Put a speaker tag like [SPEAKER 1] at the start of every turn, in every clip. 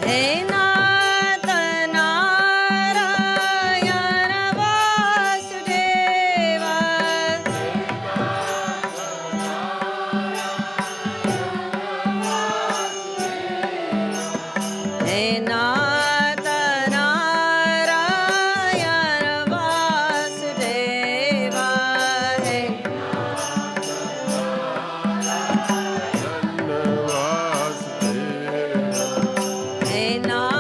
[SPEAKER 1] Hey Nath Narayan Vasudeva hey Nath Narayan Vasudeva hey Nath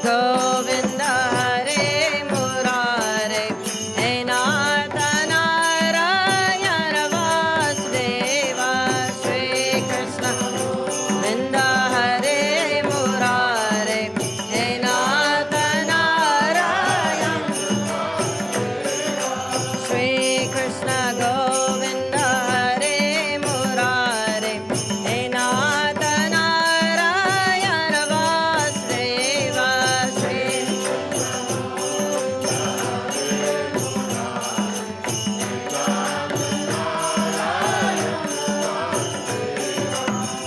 [SPEAKER 1] Govinda Hare Murare He Nath Narayana Vasudeva Shri Krishna Govinda Hare Murare He Nath Narayana Shri Krishna Govinda Hare Murare He Nath Narayana Vasudeva Shri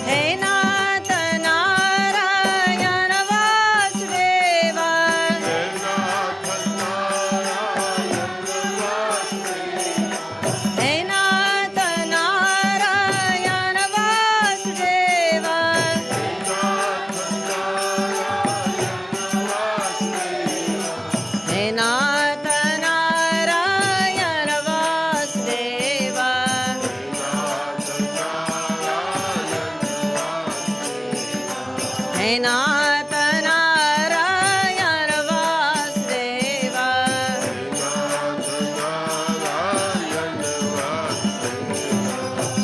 [SPEAKER 1] He Nath Narayana Vasudeva He Nath Narayana Vasudeva He Nath Narayana Vasudeva He Nath Narayana Vasudeva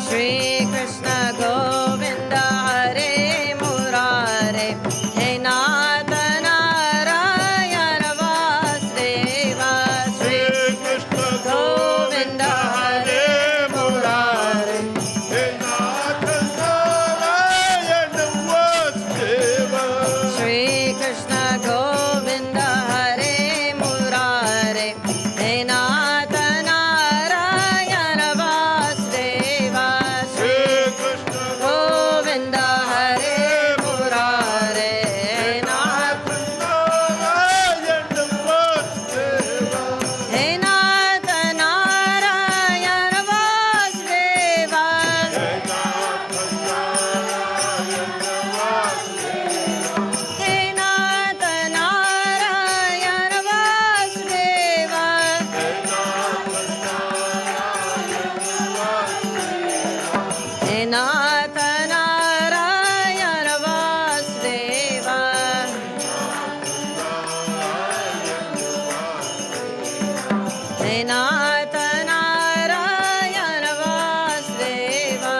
[SPEAKER 1] Shri Krishna Govinda Hare Murare He Nath Narayana Vasudeva Shri
[SPEAKER 2] Krishna
[SPEAKER 1] Govinda Hare Murare Shri Krishna Govinda Hare Murare He Nath Narayana Vasudeva Shri Govinda Hare Murare He Nath He Nath Narayana Vasudeva He Nath Narayana Vasudeva He Nath Narayana Vasudeva He Nath Narayana Vasudeva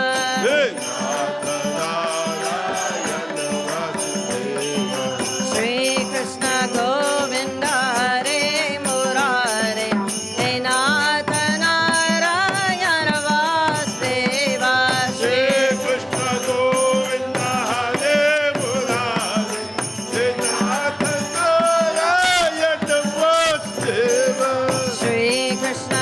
[SPEAKER 1] Shri Krishna Govinda Hare Murare He Nath Narayana Vasudeva Shri Shri Krishna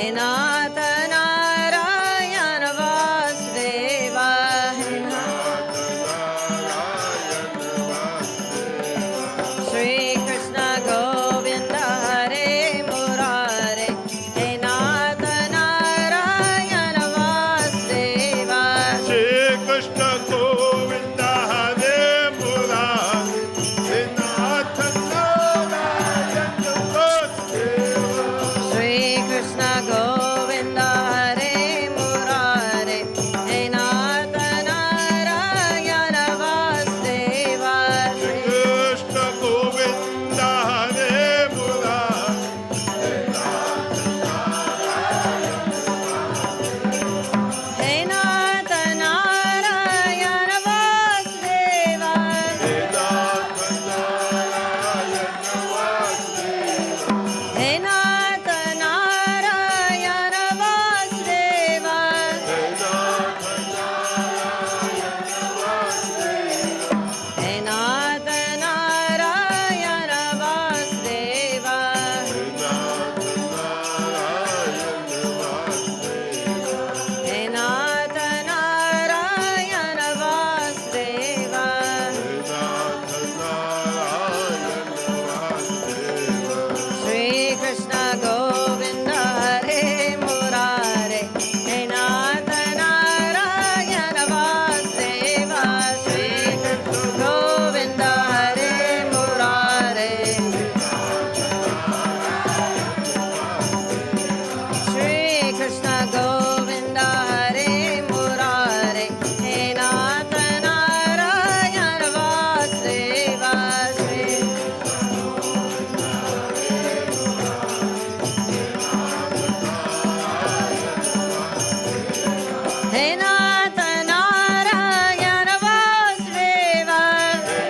[SPEAKER 1] Nath Narayan Vasudeva, He Nath Shri Krishna Govinda Hare Murare, He Nath Narayan Vasudeva,
[SPEAKER 2] Shri Krishna Govinda Hare Murare, He Nath Narayan Vasudeva.
[SPEAKER 1] Shri Krishna Govinda Hare Murare, He Nath Narayan Vasudeva,
[SPEAKER 2] Krishna Govinda Hare Murare,
[SPEAKER 1] He Nath Narayan Vasudeva,
[SPEAKER 2] He Nath Narayan Vasudeva.
[SPEAKER 1] He Nath Narayan Vasudeva,
[SPEAKER 2] He Nath Narayan Vasudeva.
[SPEAKER 1] He Nath Narayan Vasudeva,
[SPEAKER 2] He Nath Narayan Vasudeva.
[SPEAKER 1] He Nath Narayan Vasudeva,
[SPEAKER 2] He Nath Narayan Vasudeva.
[SPEAKER 1] Shri Krishna Govinda Hare Murare, He Nath Narayan Vasudeva, Shri Krishna Govinda Hare Murare, Shri Krishna Govinda Hare Murare, He Nath Narayan Vasudeva, Shri He Nath Narayan Vasudeva,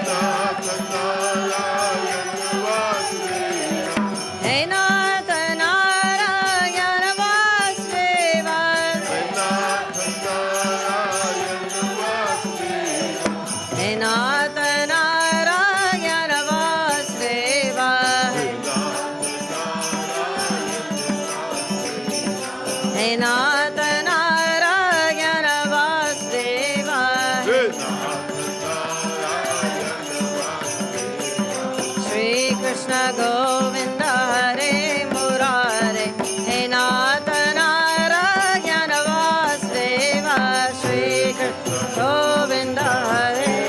[SPEAKER 2] Nath Narayan Vasudeva.
[SPEAKER 1] He Nath Narayan Vasudeva,
[SPEAKER 2] He Nath Narayan Vasudeva.
[SPEAKER 1] He Nath Narayan Vasudeva, He Nath Narayan Vasudeva,
[SPEAKER 2] He Nath Narayan Vasudeva.
[SPEAKER 1] Shri Krishna Govinda Hare Murare, He Nath Narayan Vasudeva, Shri Krishna Govinda Hare,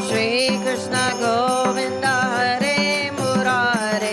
[SPEAKER 1] Shri Krishna Govinda Hare Murare,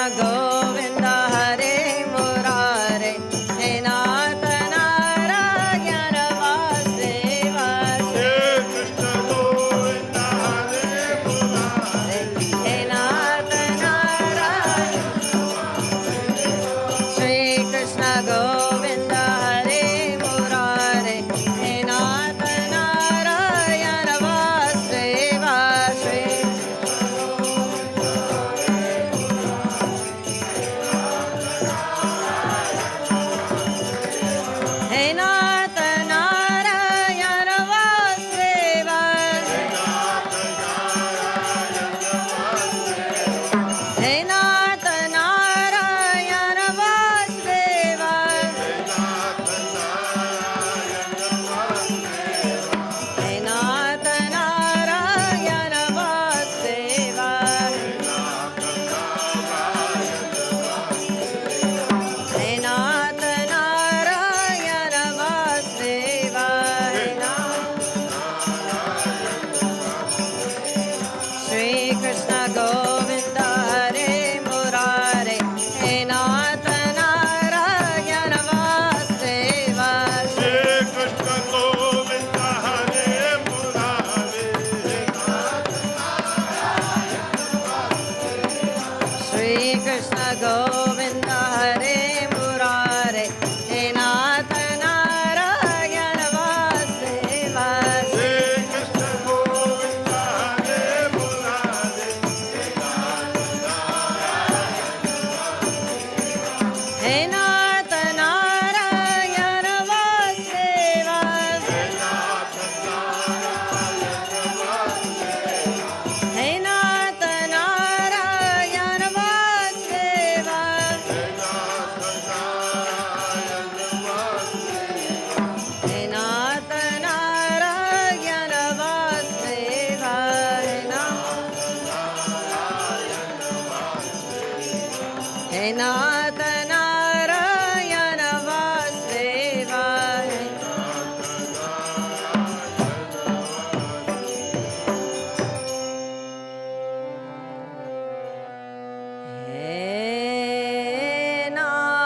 [SPEAKER 1] Krishna Govinda Hare Murare He Nath Narayana Vasudeva
[SPEAKER 2] Shri Krishna Govinda Hare Murare
[SPEAKER 1] He Nath Narayana Shri Krishna Govinda Hare Murare He Nath Narayana Vasudeva Shri He Nath Narayana Vasudeva He Nath Narayana Vasudeva He Nath Narayana Vasudeva He Nath Narayana Vasudeva He Nath Shri Krishna Govinda Hare Murare He Nath Narayana Vasudeva
[SPEAKER 2] Shri Krishna Govinda Hare Murare
[SPEAKER 1] Shri Krishna Govinda Hare Murare He Nath Narayana Vasudeva
[SPEAKER 2] Shri Krishna Govinda Hare Murare
[SPEAKER 1] He Nath Narayana Vasudeva He Nath Narayana Vasudeva He Nath Narayana Vasudeva He Nath Narayana Vasudeva He Nath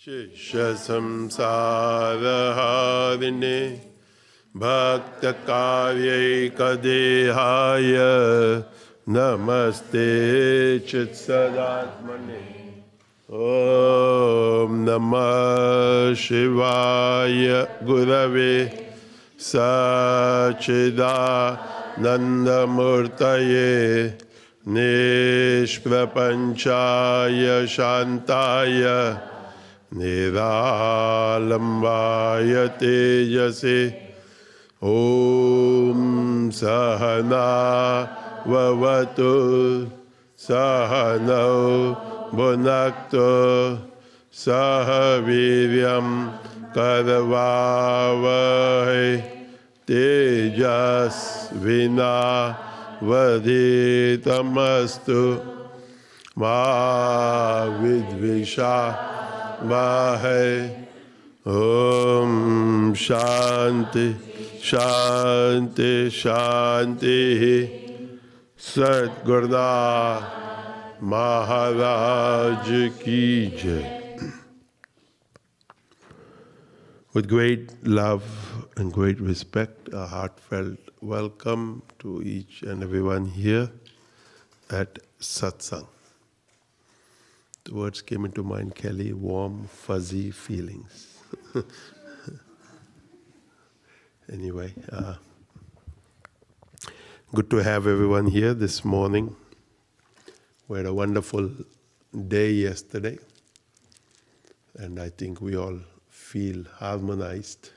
[SPEAKER 2] Shishya samsarahārine bhakta kavyekadehaya namaste chitsadatmane. Om Namah Shivaya Gurave Sachidanandamurtaye Nishprapanchaya Shantaya Niralambaya Tejase. Om Sahana Vavatu Sahanau Bhunaktu Sahaviryam Karavavahe Tejas Vina Vaditamastu Ma Vidvisha Vahe. Om Shanti Shanti Shanti. Sat Gurudev Maharaj Ki Jai. With great love and great respect, a heartfelt welcome to each and everyone here at Satsang. The words came into mind, Kelly, warm, fuzzy feelings. Anyway, good to have everyone here this morning. We had a wonderful day yesterday, and I think we all feel harmonized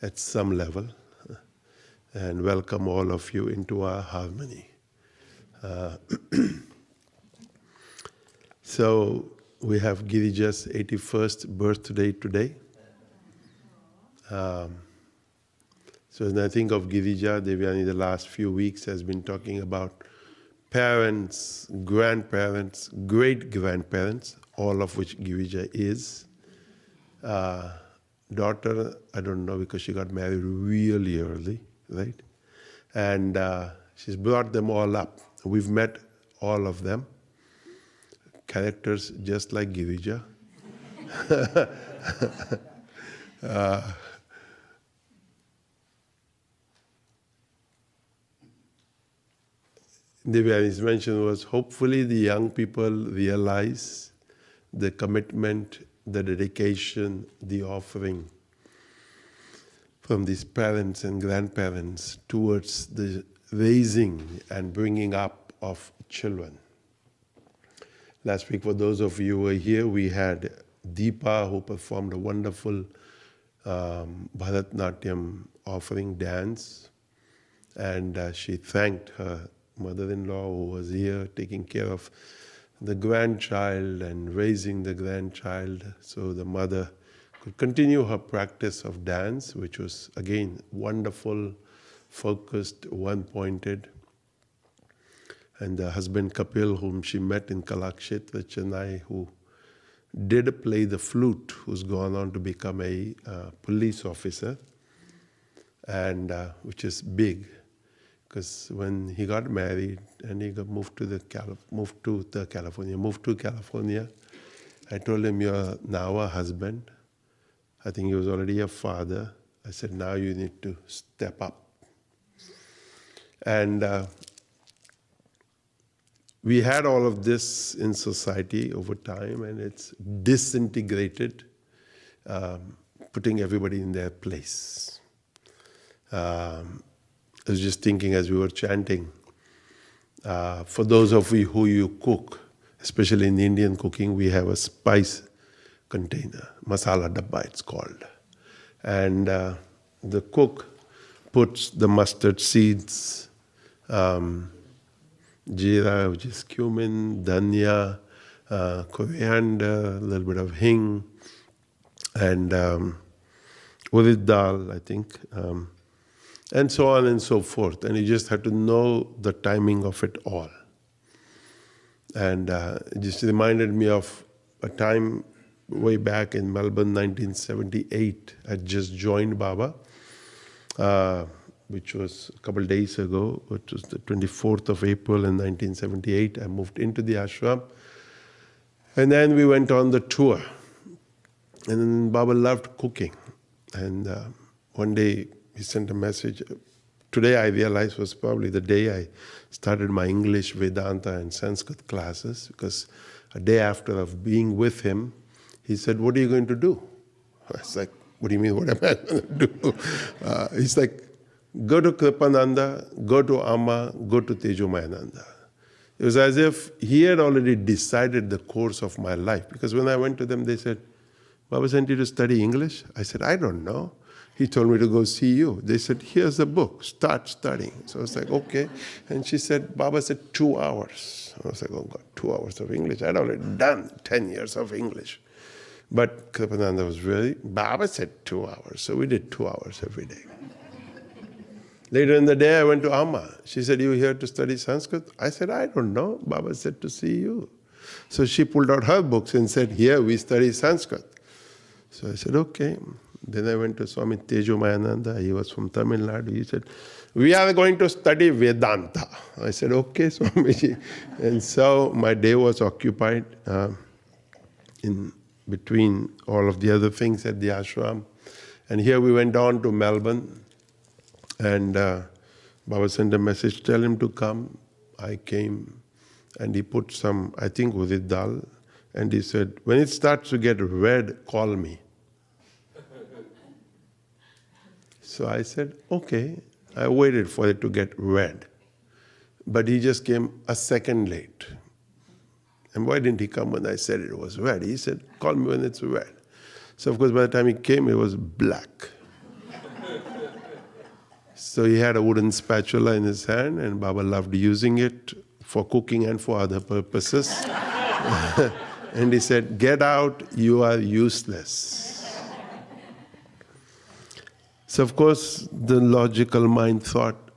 [SPEAKER 2] at some level, and welcome all of you into our harmony. So we have Girija's 81st birthday today. So when I think of Girija, Devyani the last few weeks has been talking about parents, grandparents, great-grandparents, all of which Girija is. Daughter, I don't know because she got married really early, right? And she's brought them all up. We've met all of them. Characters just like Girija. Devyani's mention was hopefully the young people realize the commitment, the dedication, the offering from these parents and grandparents towards the raising and bringing up of children. Last week, for those of you who were here, we had Deepa, who performed a wonderful Bharatnatyam offering dance, and she thanked her mother-in-law who was here taking care of the grandchild and raising the grandchild so the mother could continue her practice of dance, which was again wonderful, focused, one-pointed. And the husband Kapil, whom she met in Kalakshetra, Chennai, who did play the flute, who's gone on to become a police officer, and which is big. Because when he got married and he moved to California, I told him, "You're now a husband." I think he was already a father. I said, "Now you need to step up." And we had all of this in society over time, and it's disintegrated, putting everybody in their place. I was just thinking as we were chanting, for those of you who you cook, especially in Indian cooking, we have a spice container, masala dabba it's called. And the cook puts the mustard seeds, jeera, which is cumin, dhania, coriander, a little bit of hing, and urad dal, I think, and so on and so forth. And you just have to know the timing of it all. And it just reminded me of a time way back in Melbourne, 1978. I just joined Baba, which was a couple of days ago, which was the 24th of April in 1978. I moved into the ashram. And then we went on the tour. And then Baba loved cooking. And one day he sent a message. Today I realized was probably the day I started my English, Vedanta and Sanskrit classes, because a day after of being with him, he said, "What are you going to do?" I was like, "What do you mean, what am I going to do?" He's like, "Go to Kripananda, go to Amma, go to Tejomayananda." It was as if he had already decided the course of my life. Because when I went to them, they said, "Baba sent you to study English?" I said, "I don't know. He told me to go see you." They said, "Here's a book, start studying." So I was like, "Okay." And she said, "Baba said 2 hours." I was like, "Oh God, 2 hours of English. I'd already done 10 years of English." But Kripananda was really, Baba said 2 hours. So we did 2 hours every day. Later in the day, I went to Amma. She said, "You here to study Sanskrit?" I said, "I don't know. Baba said to see you." So she pulled out her books and said, "Here we study Sanskrit." So I said, "Okay." Then I went to Swami Tejomayananda. He was from Tamil Nadu. He said, "We are going to study Vedanta." I said, "Okay, Swamiji." And so my day was occupied in between all of the other things at the ashram. And here we went on to Melbourne. And Baba sent a message, "Tell him to come." I came, and he put some, I think, urad dal, and he said, "When it starts to get red, call me." So I said, "Okay." I waited for it to get red. But he just came a second late. And why didn't he come when I said it was red? He said, "Call me when it's red." So of course, by the time he came, it was black. So he had a wooden spatula in his hand, and Baba loved using it for cooking and for other purposes. And he said, "Get out, you are useless." So of course, the logical mind thought,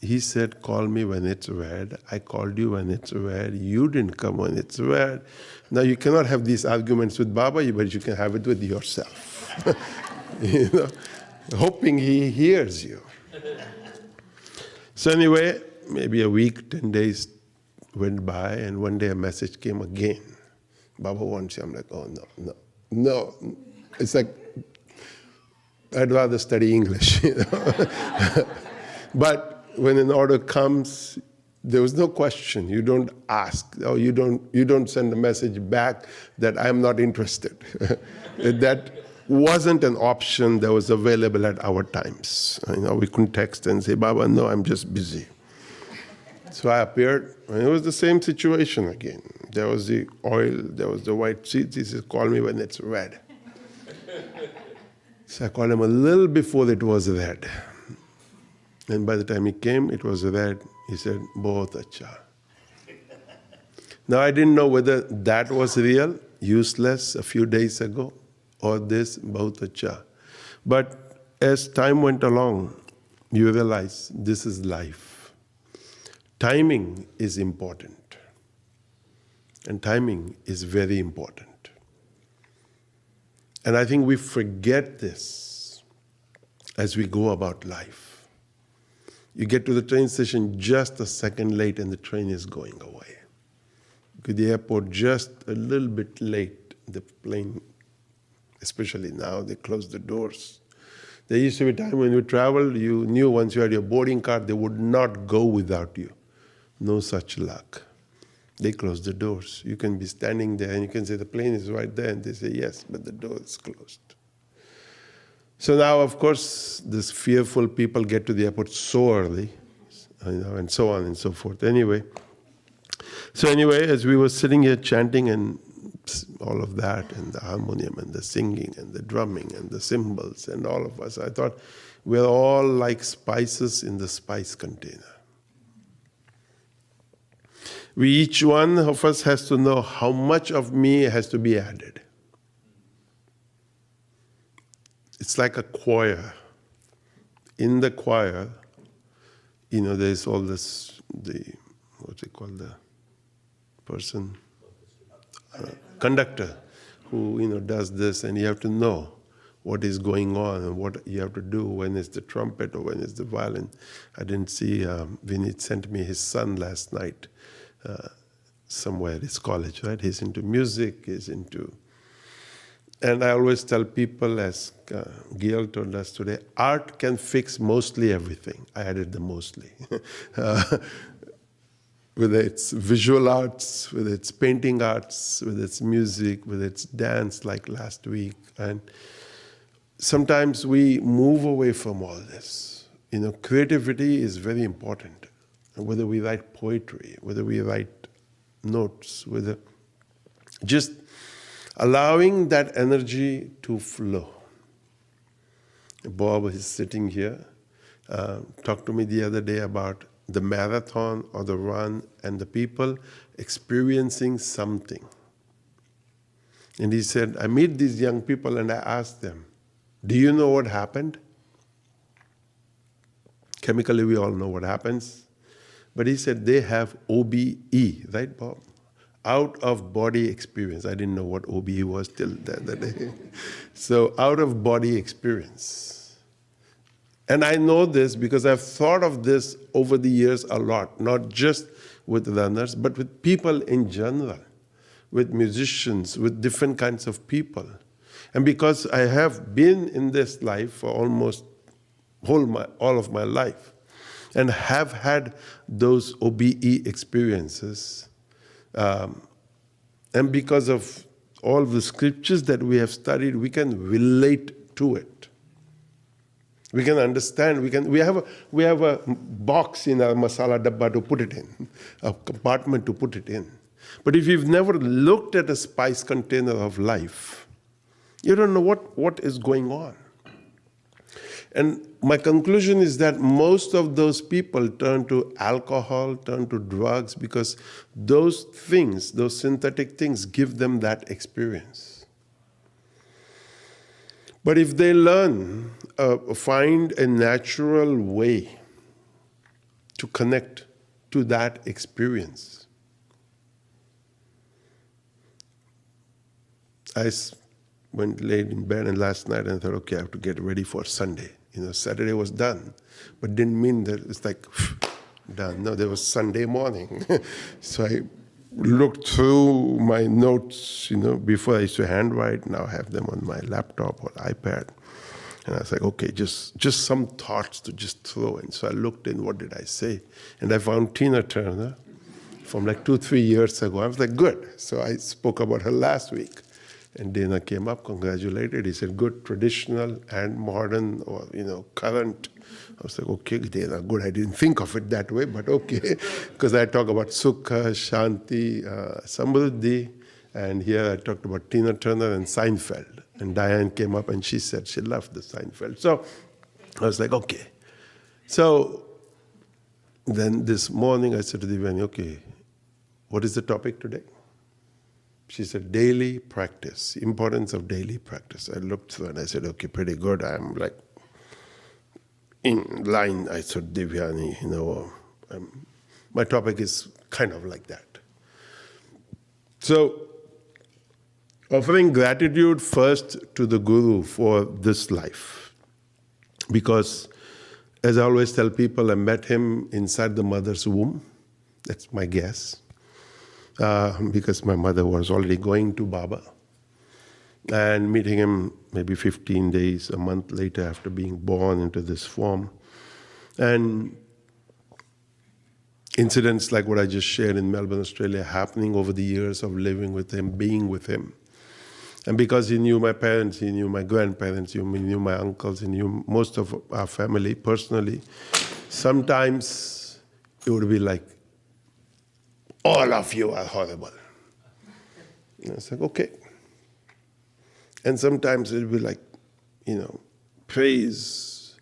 [SPEAKER 2] he said, "Call me when it's red. I called you when it's red. You didn't come when it's red." Now you cannot have these arguments with Baba, but you can have it with yourself. You know, hoping he hears you. So anyway, maybe a week, 10 days went by, and one day a message came again. "Baba wants you." I'm like, "Oh, no. It's like, I'd rather study English." You know? But when an order comes, there was no question. You don't ask, or you don't send a message back that "I'm not interested." That wasn't an option that was available at our times. You know, we couldn't text and say, "Baba, no, I'm just busy." So I appeared, and it was the same situation again. There was the oil, there was the white seeds. He said, "Call me when it's red." So I called him a little before it was red. And by the time he came, it was red. He said, "Bahut acha." Now I didn't know whether that was real, useless a few days ago, or this, "Bahut acha." But as time went along, you realize this is life. Timing is important. And timing is very important. And I think we forget this as we go about life. You get to the train station just a second late and the train is going away. You go to the airport just a little bit late, the plane, especially now, they close the doors. There used to be a time when you traveled, you knew once you had your boarding card, they would not go without you. No such luck. They close the doors. You can be standing there and you can say, "The plane is right there," and they say, "Yes, but the door is closed." So now, of course, these fearful people get to the airport so early, you know, and so on and so forth. Anyway, as we were sitting here chanting and all of that, and the harmonium and the singing and the drumming and the cymbals and all of us, I thought we're all like spices in the spice container. Each one of us has to know how much of me has to be added. It's like a choir. In the choir, you know, there's all this, what's it called, the person? Conductor, who, you know, does this, and you have to know what is going on and what you have to do when it's the trumpet or when it's the violin. I didn't see, Vinit sent me his son last night. Somewhere at his college, right? He's into music, he's into And I always tell people, as Gail told us today, art can fix mostly everything. I added the mostly. uh, whether it's visual arts, whether it's painting arts, whether it's music, whether it's dance like last week. And sometimes we move away from all this. Creativity is very important. Whether we write poetry, whether we write notes, whether just allowing that energy to flow. Bob is sitting here, talked to me the other day about the marathon or the run and the people experiencing something. And he said, I meet these young people and I ask them, do you know what happened? Chemically, we all know what happens. But he said they have OBE, right, Bob? Out of body experience. I didn't know what OBE was till the other day. So, out of body experience. And I know this because I've thought of this over the years a lot, not just with runners, but with people in general, with musicians, with different kinds of people. And because I have been in this life for almost all of my life, and have had those OBE experiences, and because of all the scriptures that we have studied, we can relate to it. We can understand. We have a box in our masala dabba to put it in, a compartment to put it in. But if you've never looked at a spice container of life, you don't know what is going on. And my conclusion is that most of those people turn to alcohol, turn to drugs, because those things, those synthetic things, give them that experience. But if they learn, find a natural way to connect to that experience. I went laid in bed and last night and thought, okay, I have to get ready for Sunday. Saturday was done, but didn't mean that it's like done. No, there was Sunday morning. So I looked through my notes, before I used to handwrite. Now I have them on my laptop or iPad. And I was like, okay, just some thoughts to just throw in. So I looked in, what did I say? And I found Tina Turner from like 2-3 years ago. I was like, good. So I spoke about her last week. And Dana came up, congratulated. He said, good, traditional and modern or, current. I was like, okay, Dana, good. I didn't think of it that way, but okay. Because I talk about Sukha, Shanti, Samruddhi. And here I talked about Tina Turner and Seinfeld. And Diane came up and she said she loved the Seinfeld. So I was like, okay. So then this morning I said to Divani, okay, what is the topic today? She said, daily practice, importance of daily practice. I looked through and I said, okay, pretty good. I'm like in line. I said, Divyani, my topic is kind of like that. So, offering gratitude first to the Guru for this life. Because, as I always tell people, I met him inside the mother's womb. That's my guess. Because my mother was already going to Baba. And meeting him maybe 15 days, a month later after being born into this form. And incidents like what I just shared in Melbourne, Australia, happening over the years of living with him, being with him. And because he knew my parents, he knew my grandparents, he knew my uncles, he knew most of our family personally, sometimes it would be like, all of you are horrible. And I was like, okay. And sometimes it would be like, praise.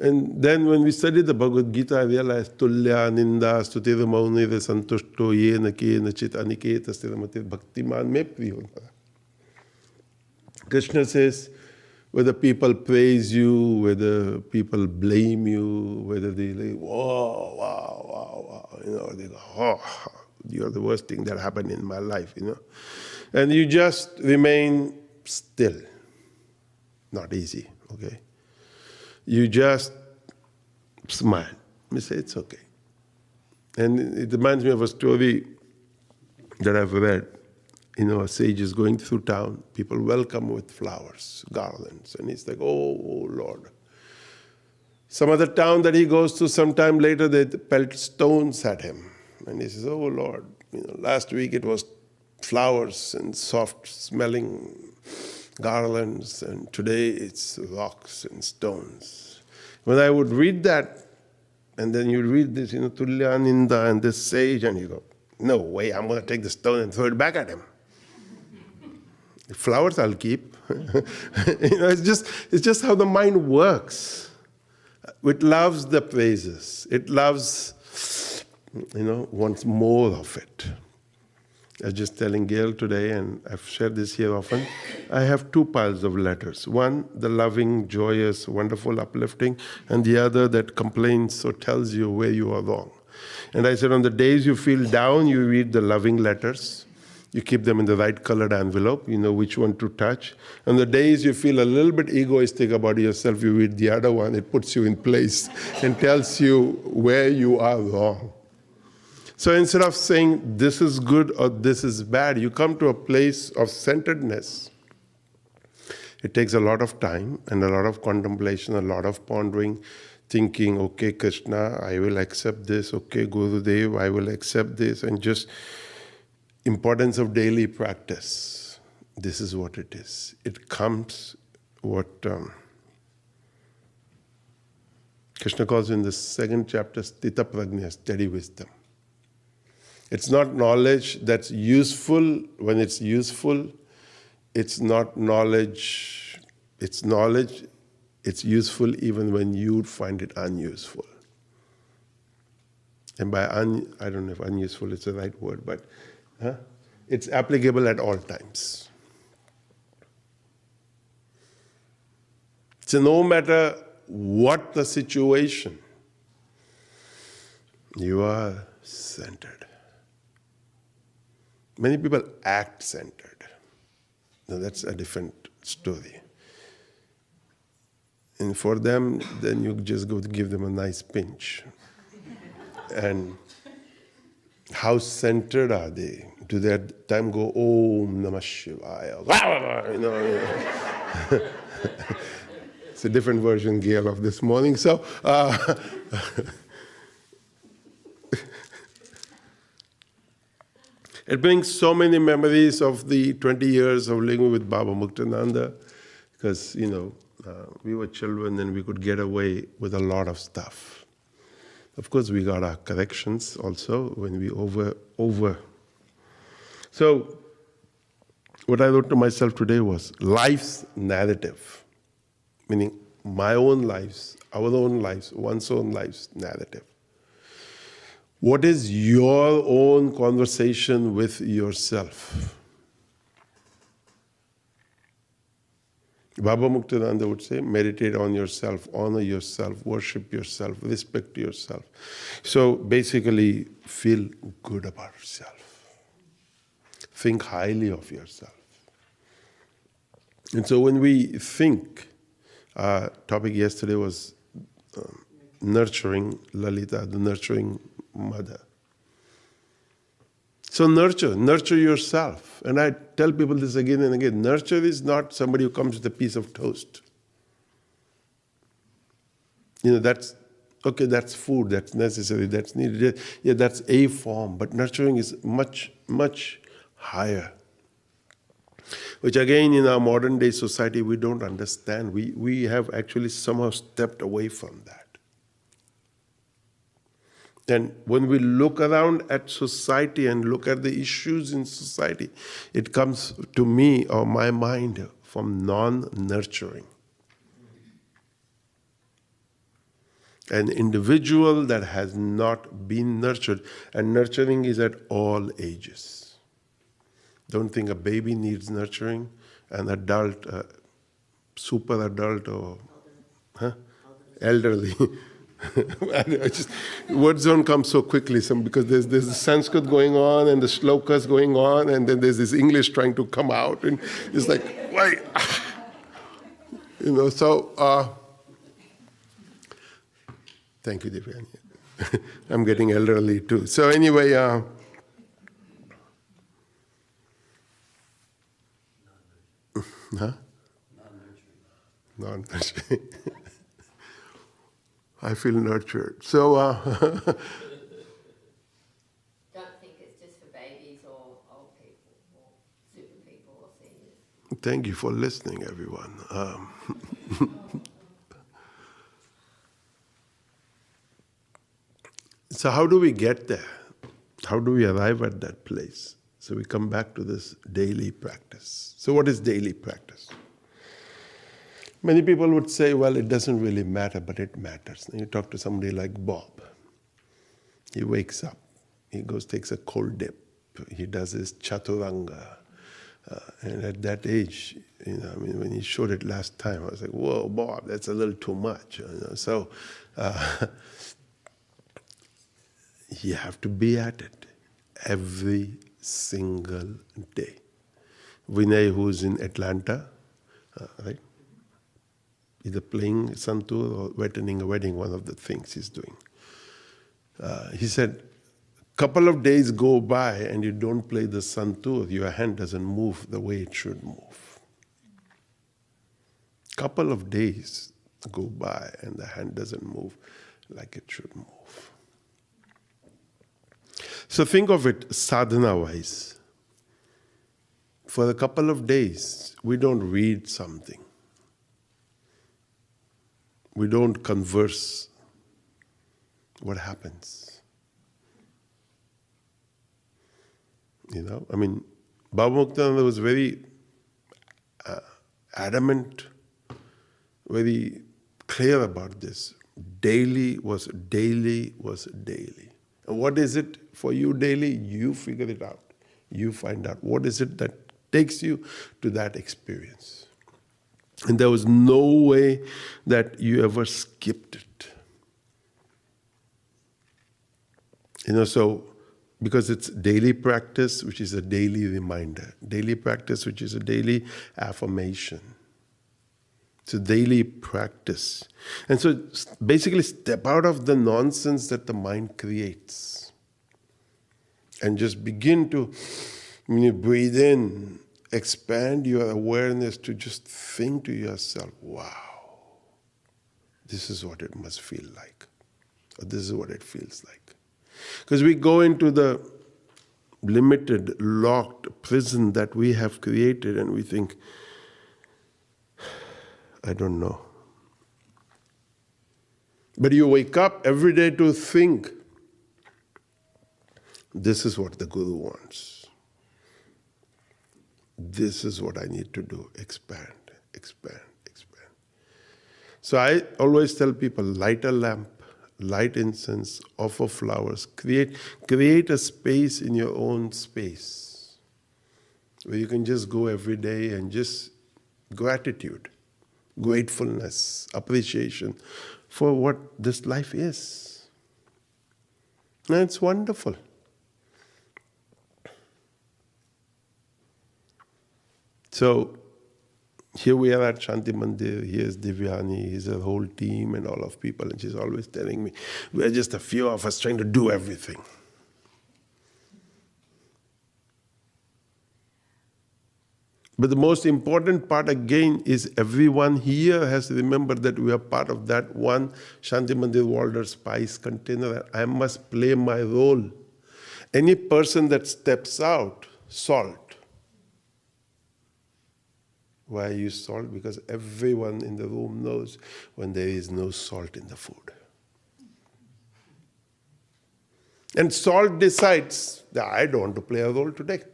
[SPEAKER 2] And then when we studied the Bhagavad Gita, I realized, Tulya, Ninda, Stutira Mauni, Santushto, Yena, Kena, Chit, Aniketa, Stiramati, Bhaktiman, Me Priyo. Krishna says, whether people praise you, whether people blame you, whether they like, whoa, wow, they go, oh, you're the worst thing that happened in my life, And you just remain still. Not easy, okay? You just smile. You say, it's okay. And it reminds me of a story that I've read a sage is going through town, people welcome with flowers, garlands, and he's like, oh Lord. Some other town that he goes to sometime later, they pelt stones at him. And he says, oh Lord, last week it was flowers and soft smelling garlands, and today it's rocks and stones. When I would read that, and then you read this, Tulyaninda and this sage, and you go, no way, I'm going to take the stone and throw it back at him. The flowers I'll keep. It's just how the mind works. It loves the praises. It loves, wants more of it. I was just telling Gail today, and I've shared this here often, I have two piles of letters. One, the loving, joyous, wonderful, uplifting, and the other that complains or tells you where you are wrong. And I said, on the days you feel down, you read the loving letters. You keep them in the right colored envelope, you know which one to touch. On the days you feel a little bit egoistic about yourself, you read the other one. It puts you in place and tells you where you are wrong. So instead of saying this is good or this is bad, you come to a place of centeredness. It takes a lot of time and a lot of contemplation, a lot of pondering, thinking, okay, Krishna, I will accept this. Okay, Gurudev, I will accept this. And just importance of daily practice. This is what it is. It comes what Krishna calls in the second chapter, Sthita Prajna, steady wisdom. It's not knowledge that's useful when it's useful. It's not knowledge, it's knowledge, it's useful even when you find it unuseful. And by I don't know if unuseful is the right word, but it's applicable at all times. So no matter what the situation, you are centered. Many people act centered. Now that's a different story. And for them, then you just go to give them a nice pinch. And how centered are they? Do they at time go, Om Namah Shivaya? It's a different version, Gail, of this morning. So, it brings so many memories of the 20 years of living with Baba Muktananda, because, we were children and we could get away with a lot of stuff. Of course, we got our corrections also when we over. So, what I wrote to myself today was life's narrative, meaning my own lives, our own lives, one's own life's narrative. What is your own conversation with yourself? Baba Muktananda would say, meditate on yourself, honor yourself, worship yourself, respect yourself. So basically, feel good about yourself. Think highly of yourself. And so when we think, our topic yesterday was nurturing Lalita, the nurturing mother. So nurture yourself. And I tell people this again and again. Nurture is not somebody who comes with a piece of toast. That's food, that's necessary, that's needed. Yeah, that's a form. But nurturing is much, much higher. Which again, in our modern day society, we don't understand. We have actually somehow stepped away from that. And when we look around at society and look at the issues in society, it comes to me or my mind from non-nurturing. An individual that has not been nurtured, and nurturing is at all ages. Don't think a baby needs nurturing, an adult, super adult or elderly. Words don't come so quickly because there's the Sanskrit going on and the shlokas going on, and then there's this English trying to come out, and it's like, why? So, thank you, Divyani. I'm getting elderly too. So anyway, Huh? Non-nurturing. I feel nurtured. So,
[SPEAKER 1] Don't think it's just for babies or old people or super people or seniors.
[SPEAKER 2] thank you for listening, everyone. So how do we get there? How do we arrive at that place? So we come back to this daily practice. So what is daily practice? Many people would say, well, it doesn't really matter, but it matters. And you talk to somebody like Bob. He wakes up. He goes, takes a cold dip. He does his chaturanga. And at that age, when he showed it last time, I was like, whoa, Bob, that's a little too much. So you have to be at it every single day. Vinay, who's in Atlanta, right? Either playing santur or attending a wedding, one of the things he's doing. He said, couple of days go by and you don't play the santur, your hand doesn't move the way it should move. Couple of days go by and the hand doesn't move like it should move. So think of it sadhana-wise. For a couple of days, we don't read something. We don't converse. What happens? Baba Muktananda was very adamant, very clear about this. Daily was daily was daily. And what is it for you daily? You figure it out. You find out what is it that takes you to that experience. And there was no way that you ever skipped it. So because it's daily practice, which is a daily reminder. Daily practice, which is a daily affirmation. It's a daily practice. And so basically step out of the nonsense that the mind creates. And just begin to, when you breathe in, expand your awareness to just think to yourself, wow, this is what it must feel like. Or this is what it feels like. Because we go into the limited, locked prison that we have created and we think, I don't know. But you wake up every day to think, this is what the Guru wants. This is what I need to do. Expand, expand, expand. So I always tell people, light a lamp, light incense, offer flowers, create a space in your own space where you can just go every day and just gratitude, gratefulness, appreciation for what this life is. And it's wonderful. So here we are at Shanti Mandir, here's Divyani, here's a whole team and all of people, and she's always telling me, we're just a few of us trying to do everything. But the most important part again is everyone here has to remember that we are part of that one Shanti Mandir Walder spice container. I must play my role. Any person that steps out, salt. Why I use salt? Because everyone in the room knows when there is no salt in the food. And salt decides that I don't want to play a role today.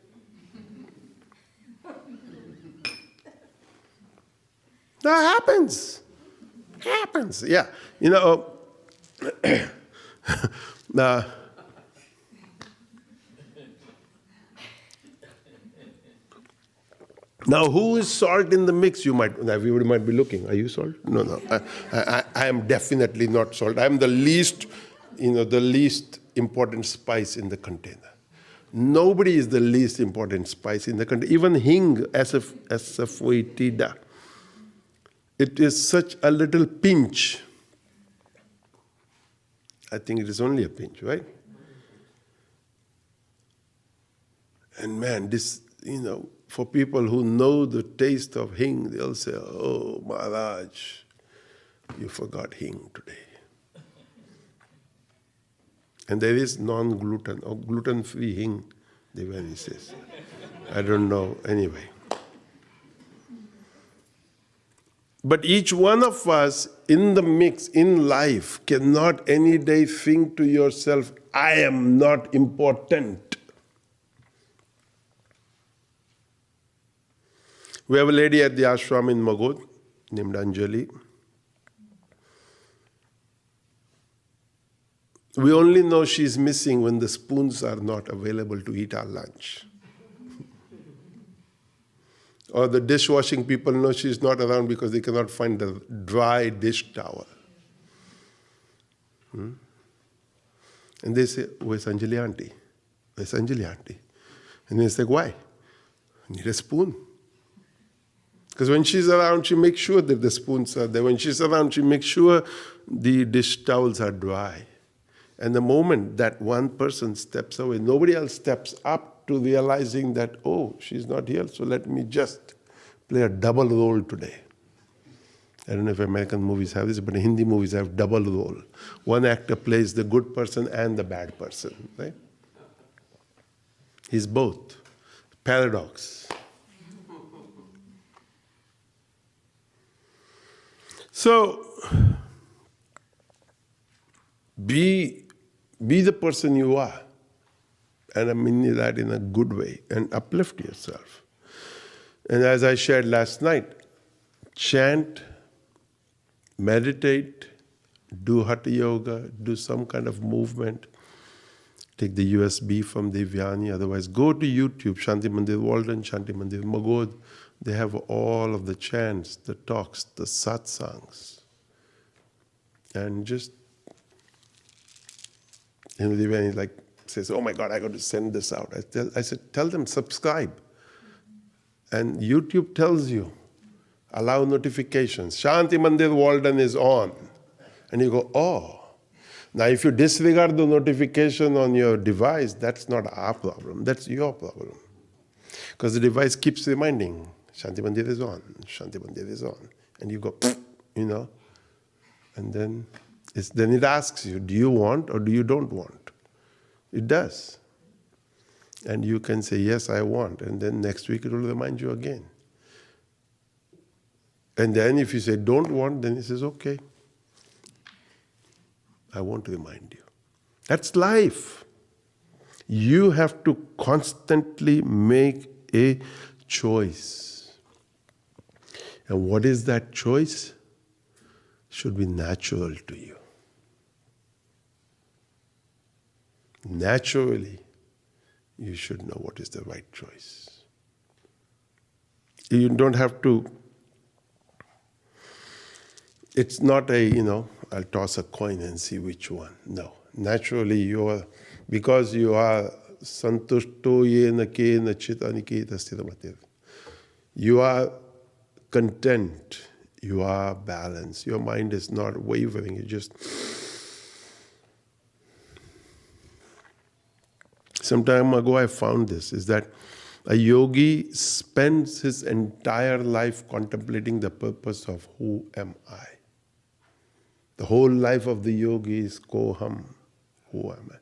[SPEAKER 2] That happens. Happens, yeah. Now, who is salt in the mix? Everybody might be looking. Are you salt? No. I am definitely not salt. I am the least important spice in the container. Nobody is the least important spice in the container. Even hing, asafoetida. It is such a little pinch. I think it is only a pinch, right? And man, this, for people who know the taste of hing, they'll say, "Oh, Maharaj, you forgot hing today." And there is non-gluten or gluten-free hing, Devani says. I don't know, anyway. But each one of us in the mix, in life, cannot any day think to yourself, "I am not important." We have a lady at the ashram in Magod named Anjali. We only know she's missing when the spoons are not available to eat our lunch. Or the dishwashing people know she's not around because they cannot find the dry dish towel. And they say, "Where's Anjali auntie? Where's Anjali auntie?" And they say, "Why? I need a spoon." Because when she's around, she makes sure that the spoons are there. When she's around, she makes sure the dish towels are dry. And the moment that one person steps away, nobody else steps up to realizing that, "Oh, she's not here, so let me just play a double role today." I don't know if American movies have this, but in Hindi movies have double role. One actor plays the good person and the bad person, right? He's both. Paradox. So, be the person you are. And I mean that in a good way. And uplift yourself. And as I shared last night, chant, meditate, do hatha yoga, do some kind of movement. Take the USB from Devyani. Otherwise, go to YouTube, Shanti Mandir Walden, Shanti Mandir Magod. They have all of the chants, the talks, the satsangs. And just, Devyani says, "Oh my God, I got to send this out." I said, "Tell them, subscribe." And YouTube tells you, allow notifications. Shanti Mandir Walden is on. And you go, "Oh." Now, if you disregard the notification on your device, that's not our problem. That's your problem. Because the device keeps reminding, "Shanti Mandir is on, Shanti Mandir is on." And you go, and then it asks you, do you want or do you don't want? It does. And you can say, "Yes, I want." And then next week it will remind you again. And then if you say don't want, then it says, "Okay, I won't remind you." That's life. You have to constantly make a choice. And what is that choice? Should be natural to you. Naturally, you should know what is the right choice. You don't have to, it's not I'll toss a coin and see which one. No. Naturally, because you are santushto yena kena chita niketa sthiramatir. You are content. You are balanced. Your mind is not wavering. You just... Some time ago I found this, is that a yogi spends his entire life contemplating the purpose of who am I. The whole life of the yogi is koham, who am I.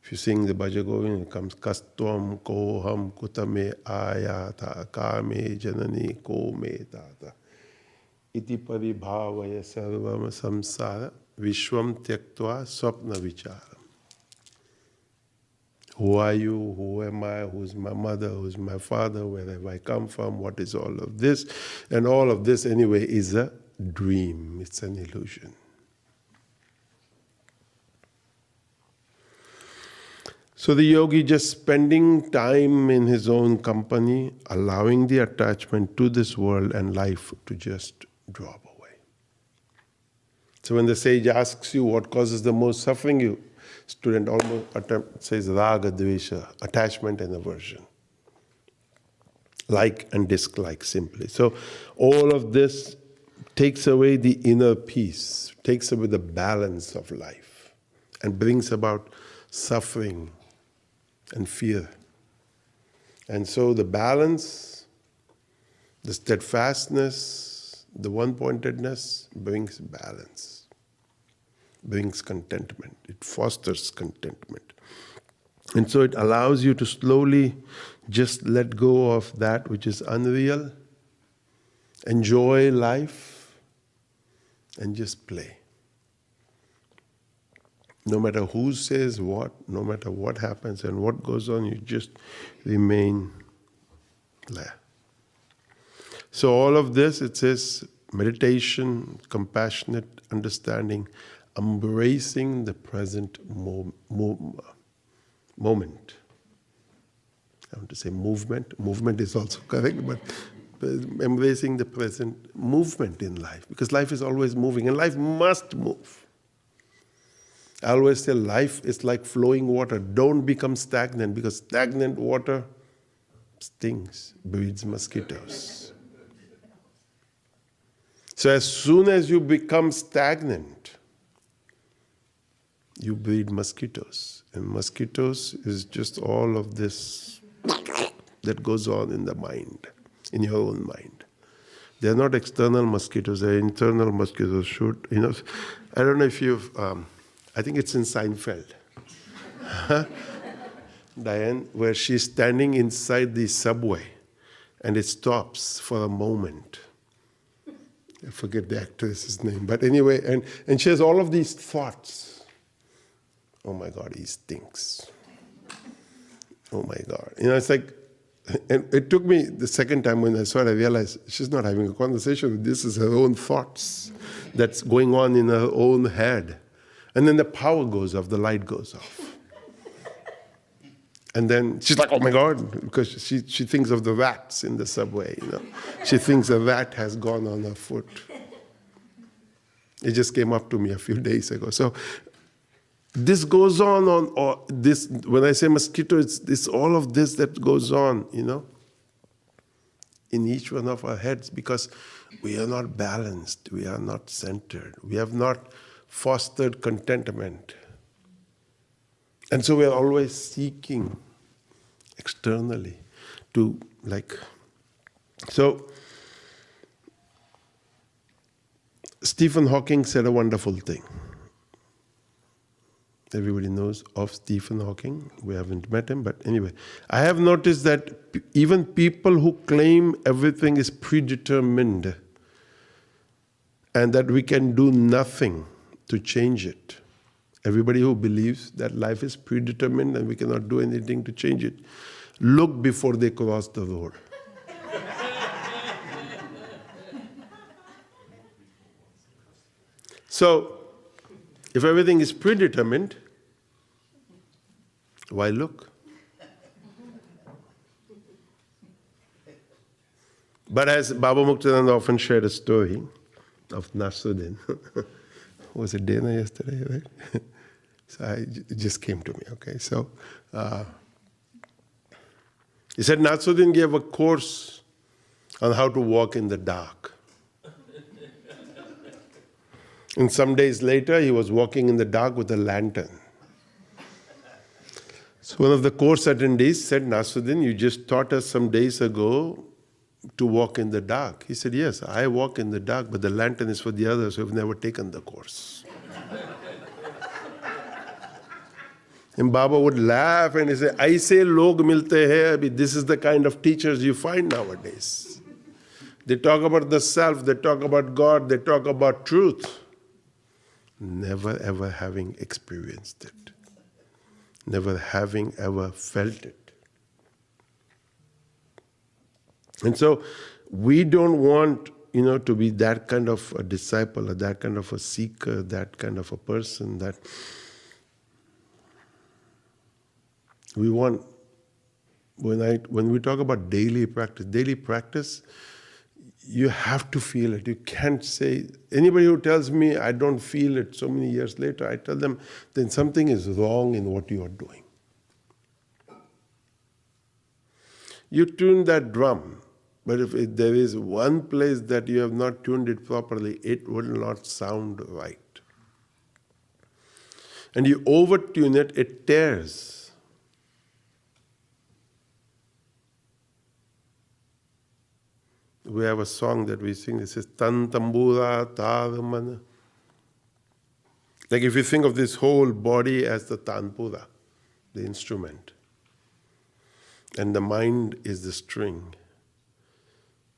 [SPEAKER 2] If you sing the Bhaja Govind, it comes kastvam koham kutame ayata kame janani ko me tata iti paribhavaya sarvam samsara vishwam tyaktva swapna vichara. Who are you? Who am I? Who's my mother? Who's my father? Where have I come from? What is all of this? And all of this, anyway, is a dream. It's an illusion. So the yogi just spending time in his own company, allowing the attachment to this world and life to just drop away. So when the sage asks you what causes the most suffering, you student almost says raga, dvesha, attachment and aversion. Like and dislike simply. So all of this takes away the inner peace, takes away the balance of life, and brings about suffering and fear. And so the balance, the steadfastness, the one-pointedness brings balance, brings contentment. It fosters contentment. And so it allows you to slowly just let go of that which is unreal, enjoy life, and just play. No matter who says what, no matter what happens and what goes on, you just remain there. So all of this, it says meditation, compassionate understanding, embracing the present moment. I want to say movement. Movement is also correct, but embracing the present movement in life. Because life is always moving, and life must move. I always say life is like flowing water. Don't become stagnant, because stagnant water stings, breeds mosquitoes. So as soon as you become stagnant, you breed mosquitoes. And mosquitoes is just all of this that goes on in the mind, in your own mind. They're not external mosquitoes, they're internal mosquitoes. I don't know if you've... I think it's in Seinfeld, Diane, where she's standing inside the subway and it stops for a moment. I forget the actress's name, but anyway, and she has all of these thoughts. Oh my God, he stinks. Oh my God. It's like, and it took me the second time when I saw it, I realized she's not having a conversation. This is her own thoughts that's going on in her own head. And then the power goes off, the light goes off. And then she's like, oh my God, because she thinks of the rats in the subway, She thinks a rat has gone on her foot. It just came up to me a few days ago. So this goes on or this, when I say mosquito, it's all of this that goes on, in each one of our heads, because we are not balanced, we are not centered, we have not fostered contentment. And so we are always seeking externally to So Stephen Hawking said a wonderful thing. Everybody knows of Stephen Hawking. We haven't met him, but anyway. I have noticed that even people who claim everything is predetermined and that we can do nothing to change it. Everybody who believes that life is predetermined and we cannot do anything to change it, look before they cross the road. So, if everything is predetermined, why look? But as Baba Muktananda often shared a story of Nasruddin, was it dinner yesterday, right? So it just came to me, okay? So he said Nasruddin gave a course on how to walk in the dark. And some days later, he was walking in the dark with a lantern. So one of the course attendees said, Nasruddin, you just taught us some days ago to walk in the dark. He said, yes, I walk in the dark, but the lantern is for the others who have never taken the course. And Baba would laugh and he say, Aise log milte hai, abhi. This is the kind of teachers you find nowadays. They talk about the self, they talk about God, they talk about truth. Never ever having experienced it. Never having ever felt it. And so we don't want, to be that kind of a disciple or that kind of a seeker, that kind of a person that we want. When we talk about daily practice, you have to feel it. You can't say, anybody who tells me I don't feel it so many years later, I tell them, then something is wrong in what you are doing. You tune that drum, but if there is one place that you have not tuned it properly, it will not sound right. And you over-tune it, it tears. We have a song that we sing that says Tan Tambura Taramana. Like if you think of this whole body as the tanpura, the instrument, and the mind is the string.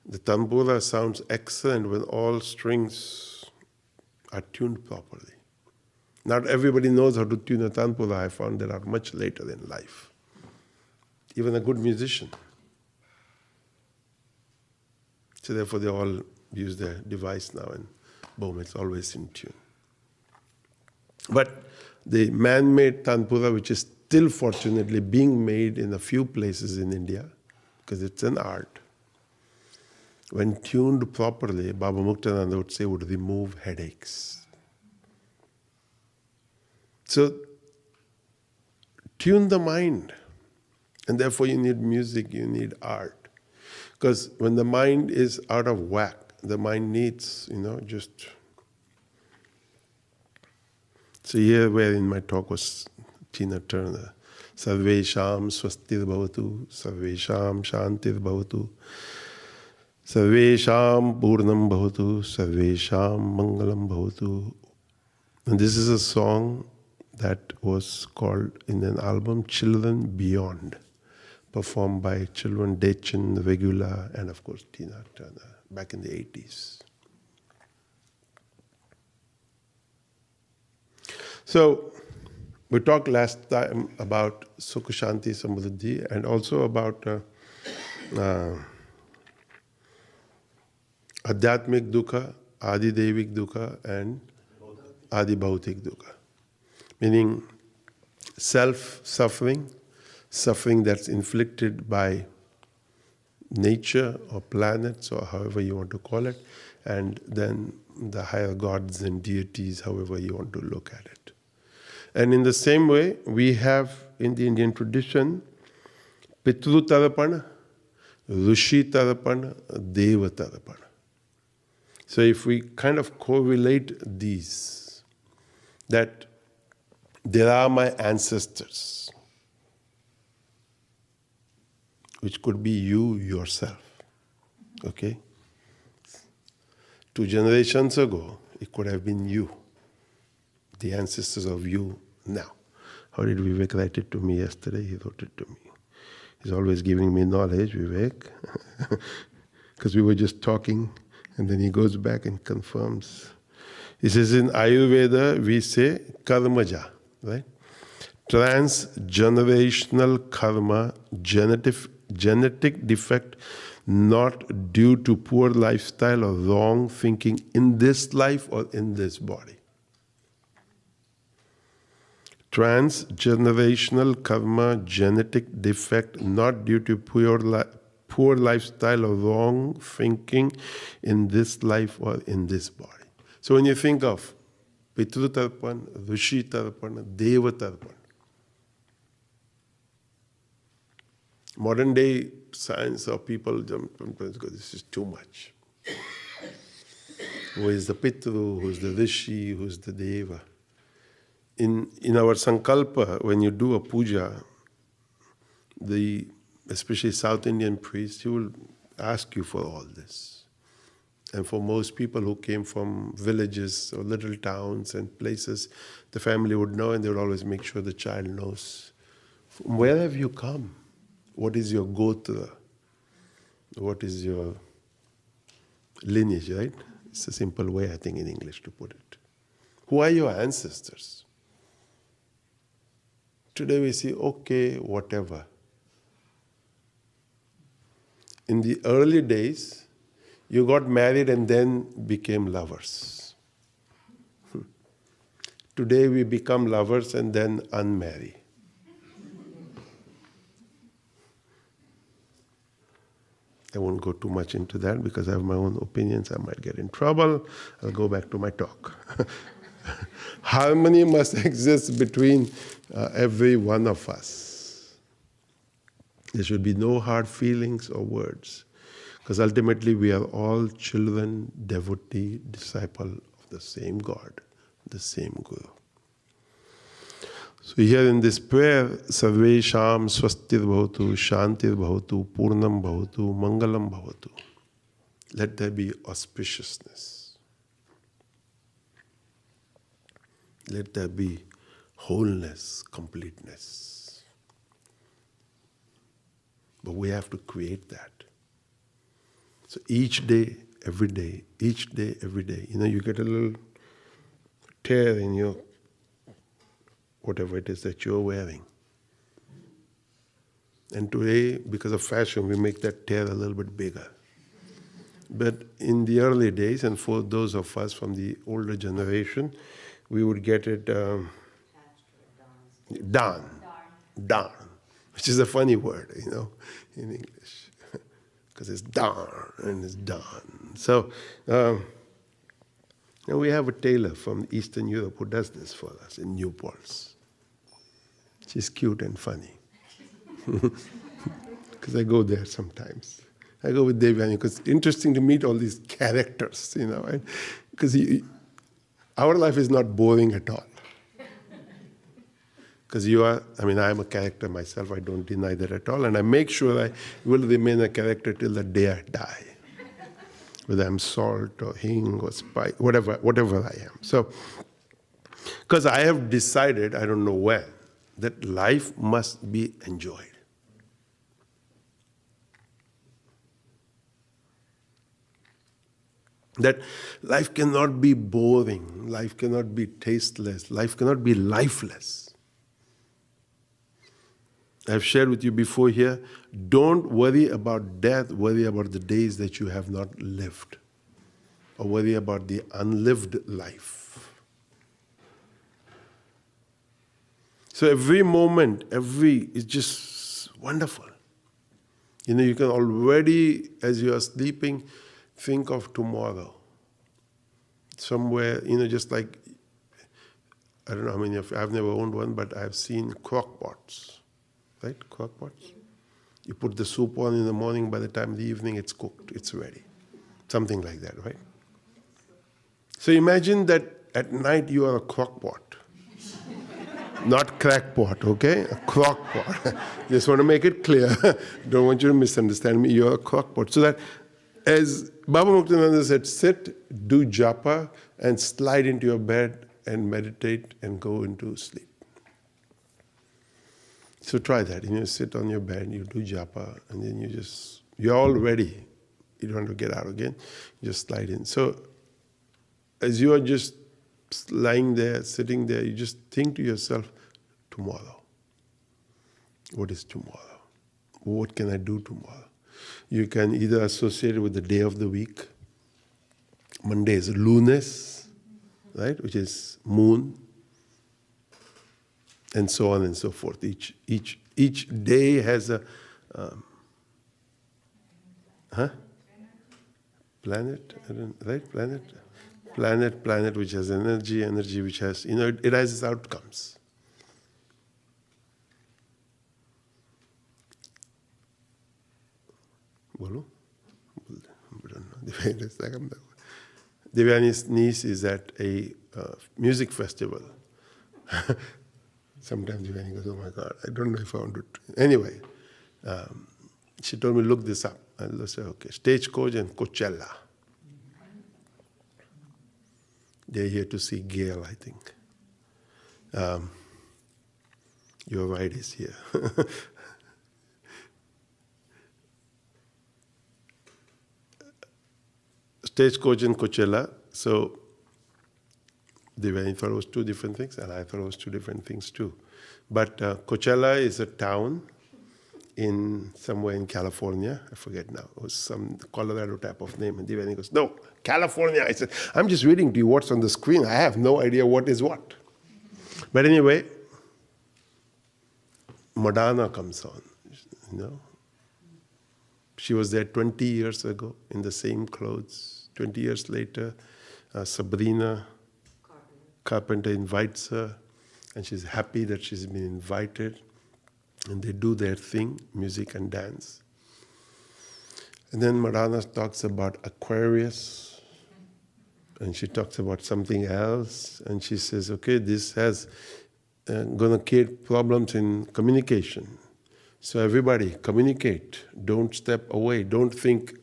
[SPEAKER 2] The tanpura sounds excellent when all strings are tuned properly. Not everybody knows how to tune a tanpura. I found that out much later in life. Even a good musician. So therefore they all use their device now and boom, it's always in tune. But the man-made tanpura, which is still fortunately being made in a few places in India, because it's an art, when tuned properly, Baba Muktananda would say, would remove headaches. So, tune the mind. And therefore you need music, you need art. Because when the mind is out of whack, the mind needs, just... So here where in my talk was Tina Turner. Sarvesham swastir bhavatu, sarvesham shantir bhavatu, sarvesham purnam bhavatu, sarvesham mangalam bhavatu. And this is a song that was called in an album Children Beyond, performed by Children Dechen, Regula, and of course Tina Turner back in the 80s. So, we talked last time about Sukha Shanti Samriddhi and also about Adhyatmik Dukkha, Adi Devik Dukkha, and Adi Bhautik Dukkha. Meaning self-suffering, suffering that's inflicted by nature or planets or however you want to call it, and then the higher gods and deities, however you want to look at it. And in the same way, we have in the Indian tradition, Pitru Tarapana, Rishi Tarapana, Deva Tarapana. So if we kind of correlate these, that there are my ancestors, which could be you yourself, okay? 2 generations ago, it could have been you, the ancestors of you now. How did Vivek write it to me yesterday? He wrote it to me. He's always giving me knowledge, Vivek, because we were just talking, and then he goes back and confirms. He says in Ayurveda, we say karmaja, right? Transgenerational karma, genetic defect, not due to poor lifestyle or wrong thinking in this life or in this body. Transgenerational karma, genetic defect, not due to poor lifestyle or wrong thinking in this life or in this body. So when you think of Pitru Tarpan, Rishi Tarpan, Deva Tarpan, modern day science or people jump because this is too much. Who is the Pitru, who is the Rishi, who is the Deva? In our Sankalpa, when you do a puja, especially South Indian priest, he will ask you for all this. And for most people who came from villages or little towns and places, the family would know and they would always make sure the child knows. From where have you come? What is your gotra? What is your lineage, right? It's a simple way, I think, in English to put it. Who are your ancestors? Today we say, okay, whatever. In the early days, you got married and then became lovers. Today we become lovers and then unmarry. I won't go too much into that because I have my own opinions. I might get in trouble. I'll go back to my talk. Harmony must exist between every one of us. There should be no hard feelings or words. Because ultimately we are all children, devotee, disciple of the same God, the same Guru. So here in this prayer, Sarvesham swastir bhavatu, shantir bhavatu, purnam bhavatu, mangalam bhavatu. Let there be auspiciousness. Let there be wholeness, completeness. But we have to create that. So each day, every day, each day, every day, you get a little tear in your whatever it is that you're wearing. And today, because of fashion, we make that tear a little bit bigger. But in the early days, and for those of us from the older generation, we would get it done, which is a funny word, in English, because it's done and it's done. So now we have a tailor from Eastern Europe who does this for us in Newports. She's cute and funny. Because I go there sometimes. I go with Devyani because it's interesting to meet all these characters, because our life is not boring at all. Because I am a character myself, I don't deny that at all, and I make sure I will remain a character till the day I die. Whether I'm salt or hing or spice, whatever I am. So, because I have decided, I don't know when, that life must be enjoyed. That life cannot be boring, life cannot be tasteless, life cannot be lifeless. I've shared with you before here, don't worry about death, worry about the days that you have not lived. Or worry about the unlived life. So every moment, is just wonderful. You can already, as you are sleeping, think of tomorrow. Somewhere, just like, I don't know how many of you, I've never owned one, but I've seen crock pots. Right? Crock pots? You put the soup on in the morning, by the time in the evening it's cooked, it's ready. Something like that, right? So imagine that at night you are a crock pot. Not crackpot, okay? A crock pot. Just want to make it clear. Don't want you to misunderstand me. You're a crock pot. So that, as Baba Muktananda said, sit, do japa, and slide into your bed and meditate and go into sleep. So try that. Sit on your bed, you do japa, and then you're all ready. You don't want to get out again. You just slide in. So as you are just lying there, sitting there, you just think to yourself, tomorrow. What is tomorrow? What can I do tomorrow? You can either associate it with the day of the week. Monday is lunes, right, which is moon, and so on and so forth. Each day has a planet, right? Planet which has energy which has, it has its outcomes. Bolo? I don't know. Devyani's niece is at a music festival. Sometimes Devyani goes, oh my God, I don't know if I want to. Anyway, she told me, look this up. I said, okay, Stagecoach and Coachella. They're here to see Gail, I think. Your ride is here. Stagecoach and Coachella. So Devyani thought it was two different things, and I thought it was two different things too. But Coachella is a town in somewhere in California. I forget now. It was some Colorado type of name. And Devyani goes, no, California. I said, I'm just reading to you what's on the screen. I have no idea what is what. But anyway, Madonna comes on, She was there 20 years ago in the same clothes. 20 years later, Sabrina Carpenter invites her, and she's happy that she's been invited. And they do their thing, music and dance. And then Madonna talks about Aquarius, and she talks about something else, and she says, okay, this has going to create problems in communication. So everybody, communicate. Don't step away. Don't think,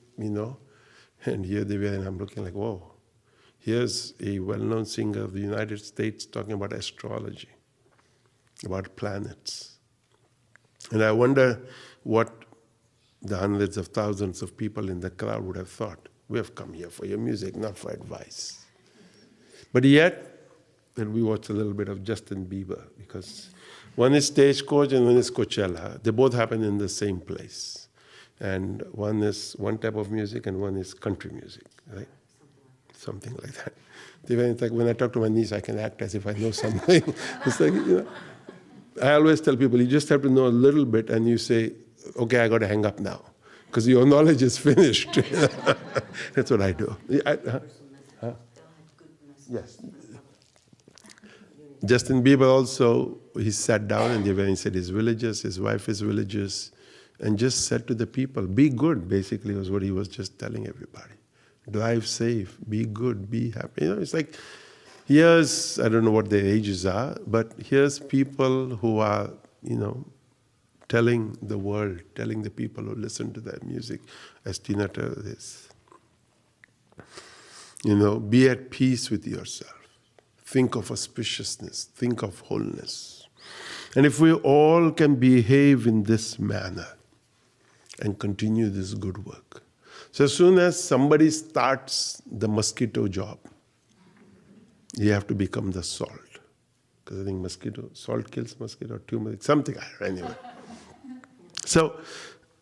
[SPEAKER 2] And here they were, and I'm looking like, whoa, here's a well-known singer of the United States talking about astrology, about planets. And I wonder what the hundreds of thousands of people in the crowd would have thought. We have come here for your music, not for advice. But yet, and we watched a little bit of Justin Bieber, because one is Stagecoach and one is Coachella. They both happen in the same place. And one is one type of music and one is country music, right? Something like that. It's like when I talk to my niece, I can act as if I know something. It's like, I always tell people, you just have to know a little bit and you say, okay, I got to hang up now. Because your knowledge is finished. That's what I do. Yes. Justin Bieber also, he sat down and he said he's religious, his wife is religious, and just said to the people, be good, basically was what he was just telling everybody. Drive safe, be good, be happy. It's like, here's, I don't know what their ages are, but here's people who are, telling the world, telling the people who listen to their music, as Tina Turner is. Be at peace with yourself. Think of auspiciousness. Think of wholeness. And if we all can behave in this manner and continue this good work. So as soon as somebody starts the mosquito job, you have to become the salt. Because I think salt kills mosquito, turmeric, something, anyway. So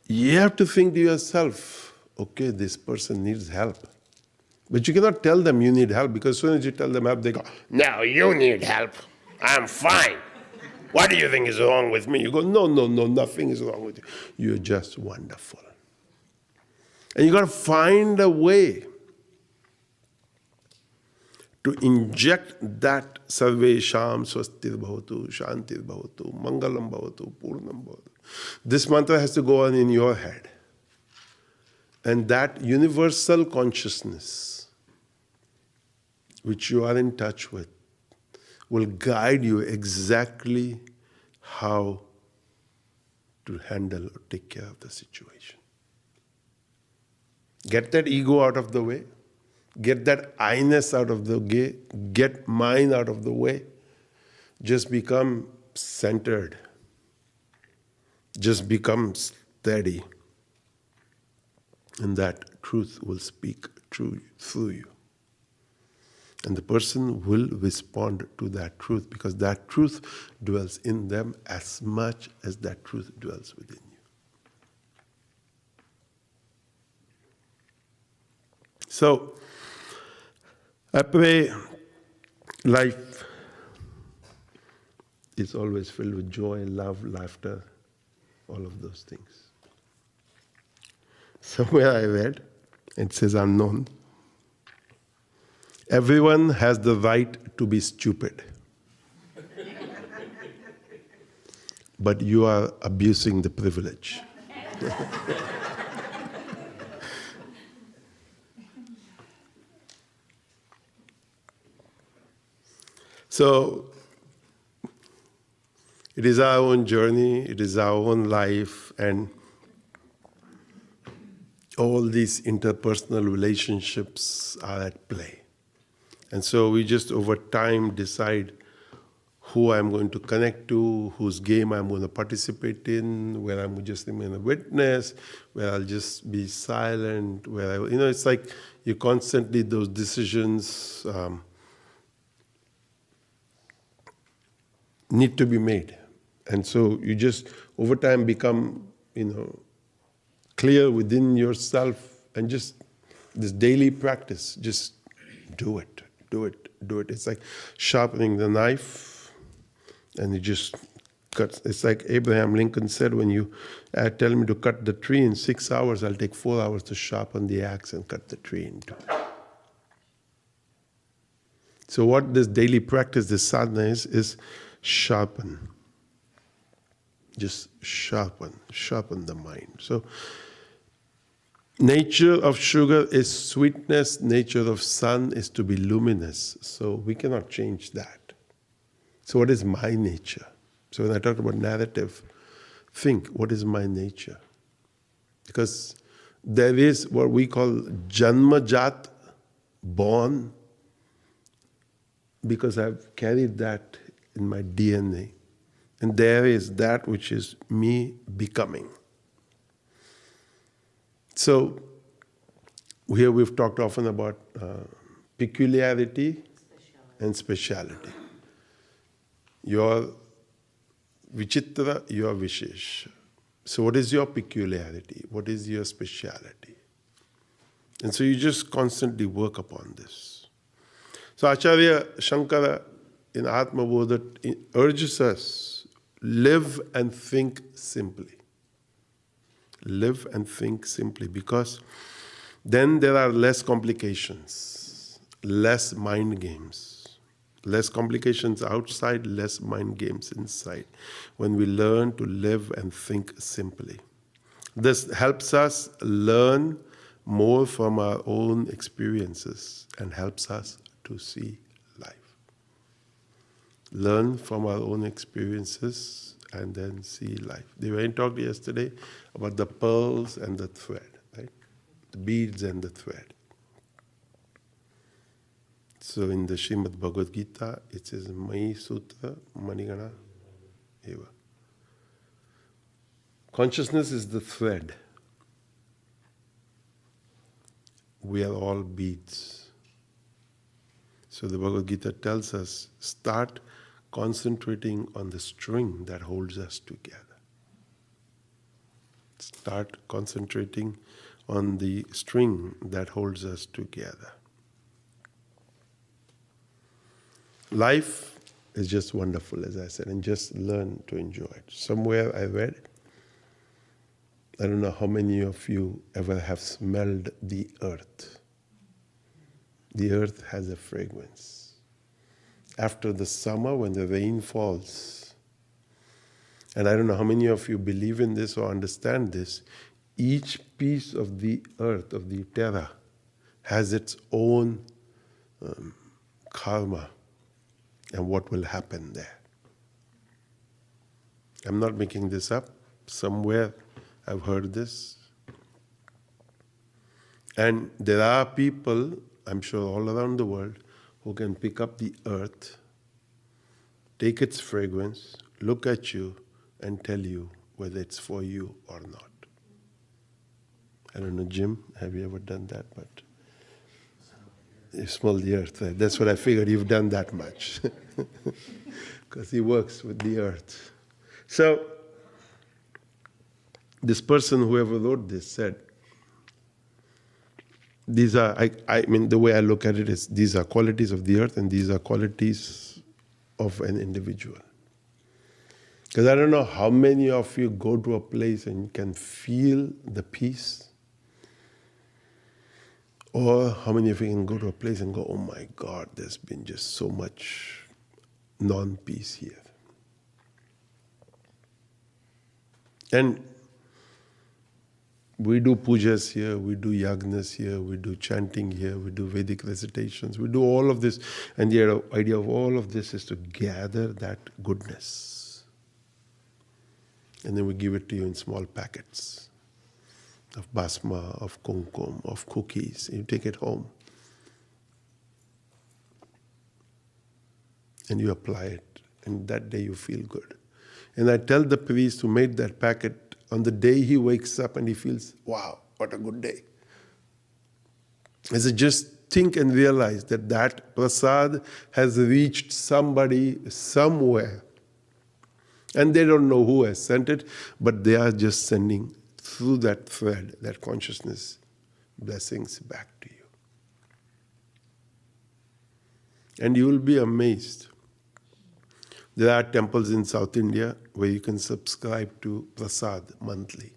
[SPEAKER 2] you have to think to yourself, okay, this person needs help. But you cannot tell them you need help, because as soon as you tell them help, they go, no, you need help. I'm fine. What do you think is wrong with me? You go, no, nothing is wrong with you. You're just wonderful. And you got to find a way to inject that sarvesham swastir bhavatu, shantir bhavatu, mangalam bhavatu, purnam bhavatu. This mantra has to go on in your head. And that universal consciousness, which you are in touch with, will guide you exactly how to handle or take care of the situation. Get that ego out of the way. Get that I-ness out of the way. Get mine out of the way. Just become centered. Just become steady. And that truth will speak through you. And the person will respond to that truth, because that truth dwells in them as much as that truth dwells within you. So, I pray life is always filled with joy, love, laughter, all of those things. Somewhere I read, it says unknown, everyone has the right to be stupid. But you are abusing the privilege. So, it is our own journey, it is our own life, and all these interpersonal relationships are at play. And so we just over time decide who I'm going to connect to, whose game I'm going to participate in, where I'm just remain a witness, where I'll just be silent, where it's like you constantly, those decisions need to be made. And so you just over time become, clear within yourself, and just this daily practice, just do it. It's like sharpening the knife, and it just cuts. It's like Abraham Lincoln said, when you tell me to cut the tree in 6 hours, I'll take 4 hours to sharpen the axe and cut the tree into. So what this daily practice, this sadhana is sharpen. Just sharpen the mind. So nature of sugar is sweetness, nature of sun is to be luminous. So we cannot change that. So what is my nature? So when I talk about narrative, think, what is my nature? Because There is what we call Janmajat, born, because I've carried that in my DNA. And there is that which is me becoming. So, here we've talked often about peculiarity and speciality. Your vichitra, your vishesh. So what is your peculiarity? What is your speciality? And so you just constantly work upon this. So Acharya Shankara in Atma Bodha urges us, live and think simply. Live and think simply, because then there are less complications, less mind games. Less complications outside, less mind games inside. When we learn to live and think simply. This helps us learn more from our own experiences and helps us to see life. Learn from our own experiences and then see life. Devane talked yesterday about the pearls and the thread, right? The beads and the thread. So in the Srimad Bhagavad Gita, it says, Mai Sutra Manigana Eva. Consciousness is the thread. We are all beads. So the Bhagavad Gita tells us, start concentrating on the string that holds us together. Start concentrating on the string that holds us together. Life is just wonderful, as I said, and just learn to enjoy it. Somewhere I read, I don't know how many of you ever have smelled the earth. The earth has a fragrance. After the summer, when the rain falls, and I don't know how many of you believe in this or understand this, each piece of the earth, of the terra, has its own karma. And what will happen there. I'm not making this up. Somewhere I've heard this. And there are people, I'm sure all around the world, who can pick up the earth, take its fragrance, look at you, and tell you whether it's for you or not. I don't know, Jim, have you ever done that? But you smell the earth. That's what I figured, you've done that much. Because he works with the earth. So, this person, whoever wrote this, said, these are, I mean, the way I look at it is, these are qualities of the earth and these are qualities of an individual. Because I don't know how many of you go to a place and you can feel the peace. Or how many of you can go to a place and go, oh my God, there's been just so much non-peace here. And we do pujas here, we do yagnas here, we do chanting here, we do Vedic recitations, we do all of this. And the idea of all of this is to gather that goodness. And then we give it to you in small packets. Of basma, of kumkum, of cookies. You take it home. And you apply it. And that day you feel good. And I tell the priest who made that packet, on the day he wakes up and he feels, wow, what a good day. I said, just think and realize that that prasad has reached somebody somewhere. And they don't know who has sent it, but they are just sending through that thread, that consciousness, blessings back to you. And you will be amazed. There are temples in South India where you can subscribe to prasad monthly.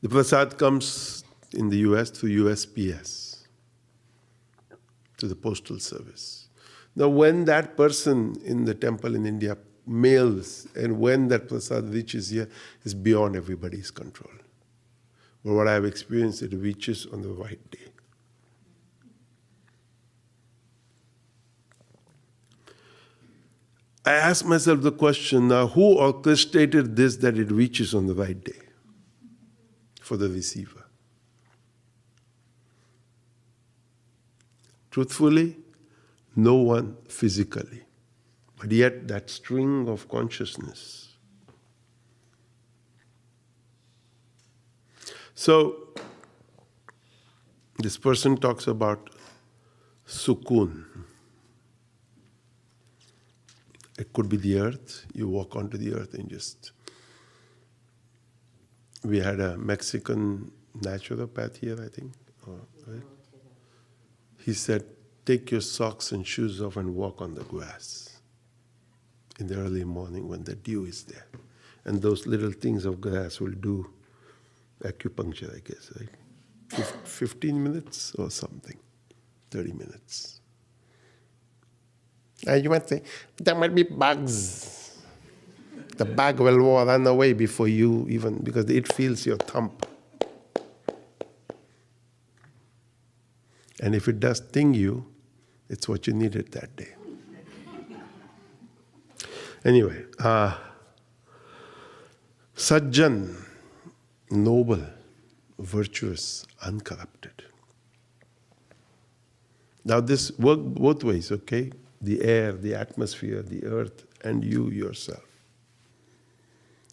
[SPEAKER 2] The prasad comes in the US through USPS, to the postal service. Now when that person in the temple in India mails, and when that prasad reaches here, is beyond everybody's control. But what I have experienced, it reaches on the right day. I ask myself the question now, who orchestrated this that it reaches on the right day for the receiver? Truthfully, no one physically. But yet that string of consciousness. So, this person talks about sukoon. It could be the earth. You walk onto the earth and just... We had a Mexican naturopath here, I think. Right? He said, take your socks and shoes off and walk on the grass in the early morning when the dew is there. And those little things of grass will do acupuncture, I guess, right? 15 minutes or something, 30 minutes. And you might say, there might be bugs. The bug will run away before you even, because it feels your thumb. And if it does sting you, it's what you needed that day. Anyway, Sajjan, noble, virtuous, uncorrupted. Now this works both ways, okay? The air, the atmosphere, the earth, and you yourself.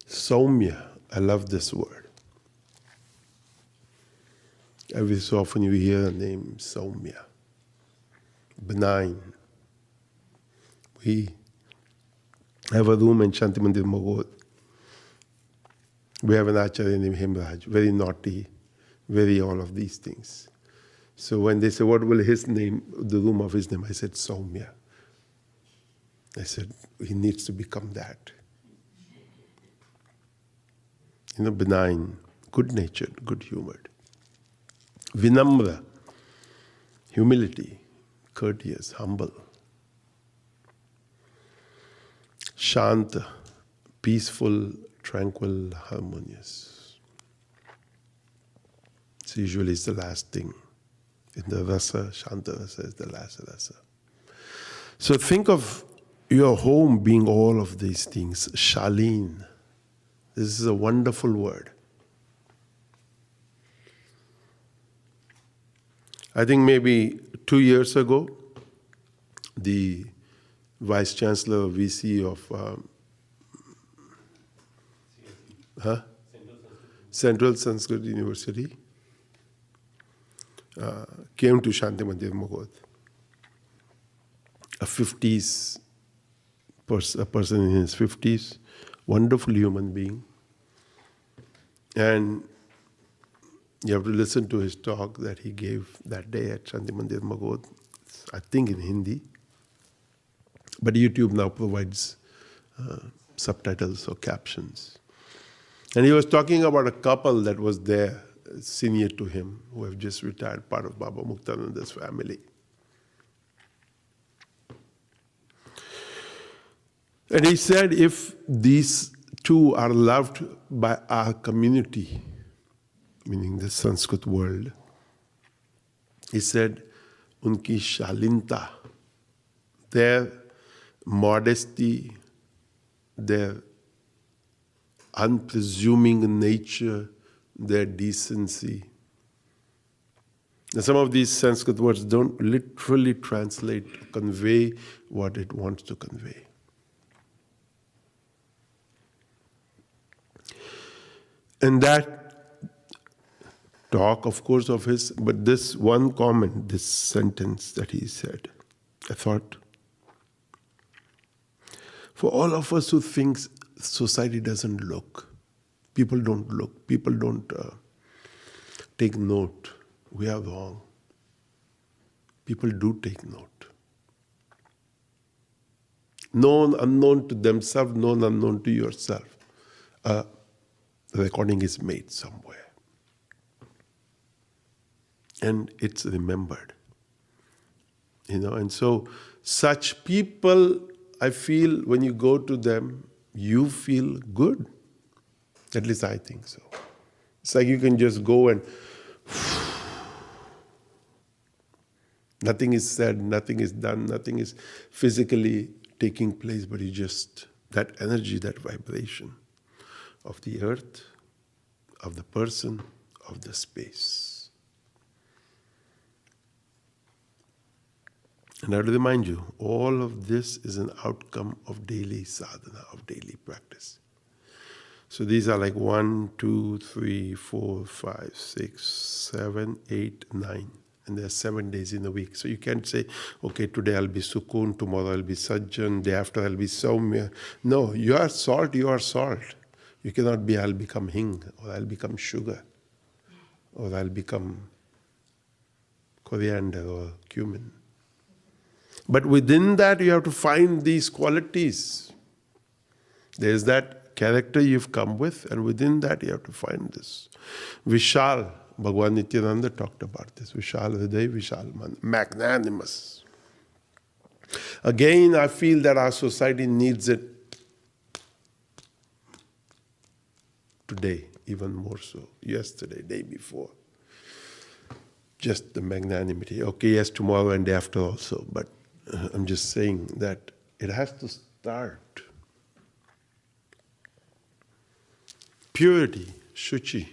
[SPEAKER 2] Saumya, I love this word. Every so often you hear the name Saumya. Benign. We have a room in Shanti Mandir Magod. We have an acharya named Himraj, very naughty, very all of these things. So when they say, what will his name, the room of his name? I said, Saumya. I said, he needs to become that. Benign, good-natured, good-humored. Vinamra, humility, courteous, humble. Shanta, peaceful, tranquil, harmonious. So usually it's the last thing. In the rasa, Shanta rasa is the last rasa. So think of your home being all of these things. Shalin. This is a wonderful word. I think maybe 2 years ago, the Vice Chancellor, VC of Central Sanskrit University came to Shanti Mandir Magod. A person in his 50s, wonderful human being. And you have to listen to his talk that he gave that day at Shanti Mandir Magod, I think in Hindi. But YouTube now provides subtitles or captions. And he was talking about a couple that was there, senior to him, who have just retired, part of Baba Muktananda's family. And he said, if these two are loved by our community, meaning the Sanskrit world, he said, unki shalinta, their modesty, their unpresuming nature, their decency. And some of these Sanskrit words don't literally translate, convey what it wants to convey. And that talk, of course, of his, but this one comment, this sentence that he said, I thought, for all of us who think society doesn't look, people don't look, people don't take note, we are wrong. People do take note. Known, unknown to themselves, known, unknown to yourself. The recording is made somewhere. And it's remembered. And so such people, I feel, when you go to them, you feel good. At least I think so. It's like you can just go and nothing is said, nothing is done, nothing is physically taking place, but you just, that energy, that vibration of the earth, of the person, of the space. And I have to remind you, all of this is an outcome of daily sadhana, of daily practice. So these are like 1, 2, 3, 4, 5, 6, 7, 8, 9. And there are 7 days in a week. So you can't say, okay, today I'll be Sukun, tomorrow I'll be Sajjan, day after I'll be Saumya. No, you are salt, you are salt. You cannot be, I'll become hing, or I'll become sugar, or I'll become coriander or cumin. But within that, you have to find these qualities. There's that character you've come with, and within that, you have to find this. Vishal, Bhagavan Nityananda talked about this. Vishal Hriday, Vishal Man, magnanimous. Again, I feel that our society needs it today, even more so. Yesterday, day before. Just the magnanimity. Okay, yes, tomorrow and day after also, but I'm just saying that it has to start. Purity, shuchi,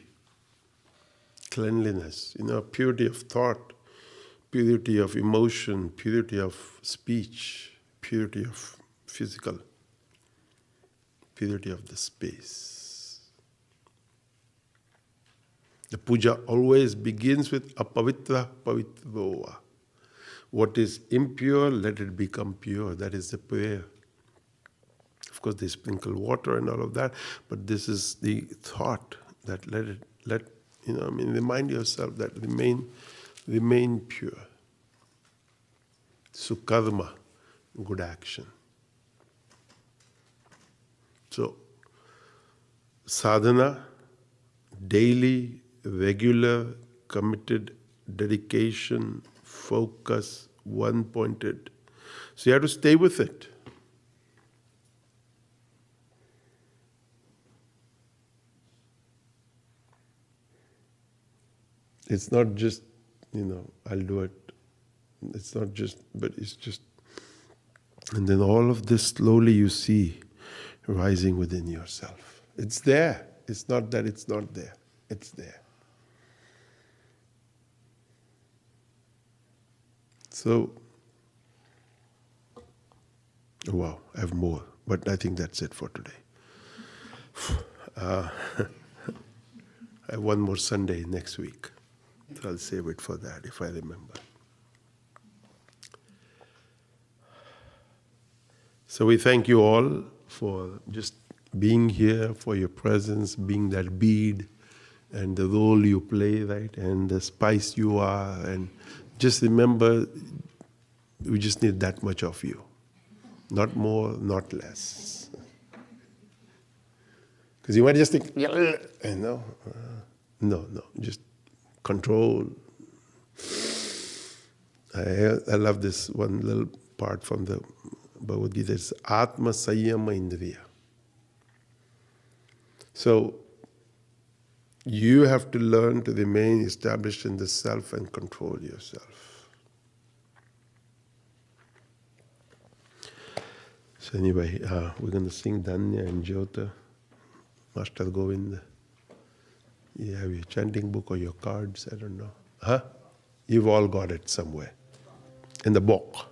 [SPEAKER 2] cleanliness, purity of thought, purity of emotion, purity of speech, purity of physical, purity of the space. The puja always begins with apavitra pavitrova. What is impure, let it become pure. That is the prayer. Of course, they sprinkle water and all of that, but this is the thought that remind yourself that remain pure. Sukarma, good action. So, sadhana, daily, regular, committed, dedication, focus, one-pointed. So you have to stay with it. It's not just, I'll do it. It's not just, but it's just. And then all of this slowly you see rising within yourself. It's there. It's not that it's not there. It's there. So, wow, I have more, but I think that's it for today. I have one more Sunday next week. So I'll save it for that if I remember. So we thank you all for just being here, for your presence, being that bead, and the role you play, right, and the spice you are, and just remember, we just need that much of you. Not more, not less. Because you might just think, no, just control. I love this one little part from the Bhagavad Gita. It's Atma Sanyama Indriya. So, you have to learn to remain established in the self and control yourself. So anyway, we're going to sing Danya and Jyota. Master Govinda. You have your chanting book or your cards, I don't know. Huh? You've all got it somewhere. In the book.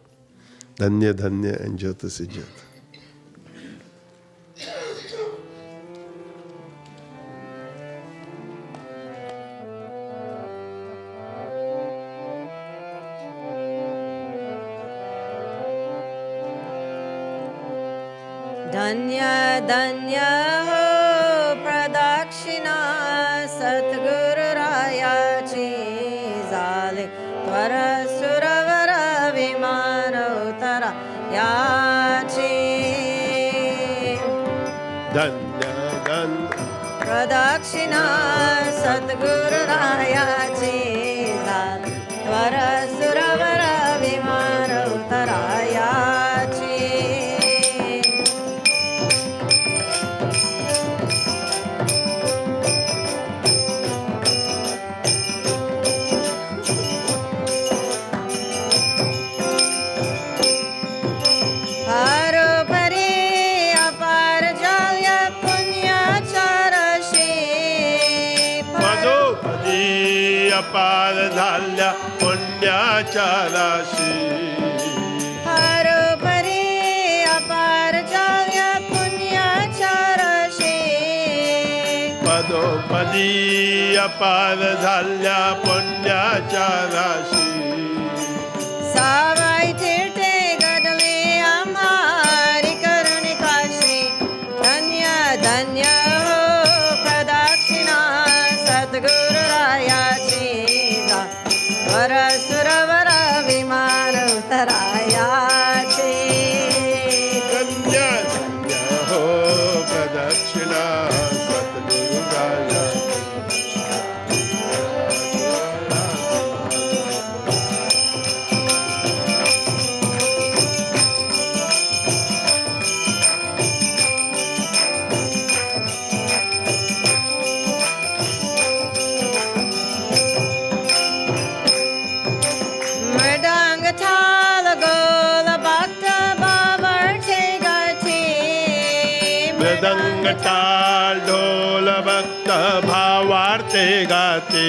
[SPEAKER 2] Danya, Danya and Jyota Sijata.
[SPEAKER 3] Danya, Danya ho Pradakshina Satguru Raya Chizale Twara Suravara Vimana Uttara Yachi
[SPEAKER 2] Danya, Danya.
[SPEAKER 3] Pradakshina Satguru Raya Chizale Twara Suravara Vimana Uttara Yachi Haro
[SPEAKER 2] अपार झाल्या पुण्याच्या राशी
[SPEAKER 3] हरोपरी अपार झाल्या पुण्याच्या राशी
[SPEAKER 2] पदोपदी अपार झाल्या पुण्याच्या राशी
[SPEAKER 3] सावाई तीर्थे घडली आम्हारी करुणी काशी धन्य धन्य हो प्रदक्षिणा सद्गुरुरायाची वर सुरवर विमान उतरायाची
[SPEAKER 2] धन्य धन्य हो प्रदक्षिणा सद्गुरुरायाची
[SPEAKER 3] मृदंग थाल गोल भक्त बाबरचे गती
[SPEAKER 2] मृदंग टाळ ढोल भक्त भावार्थे गाते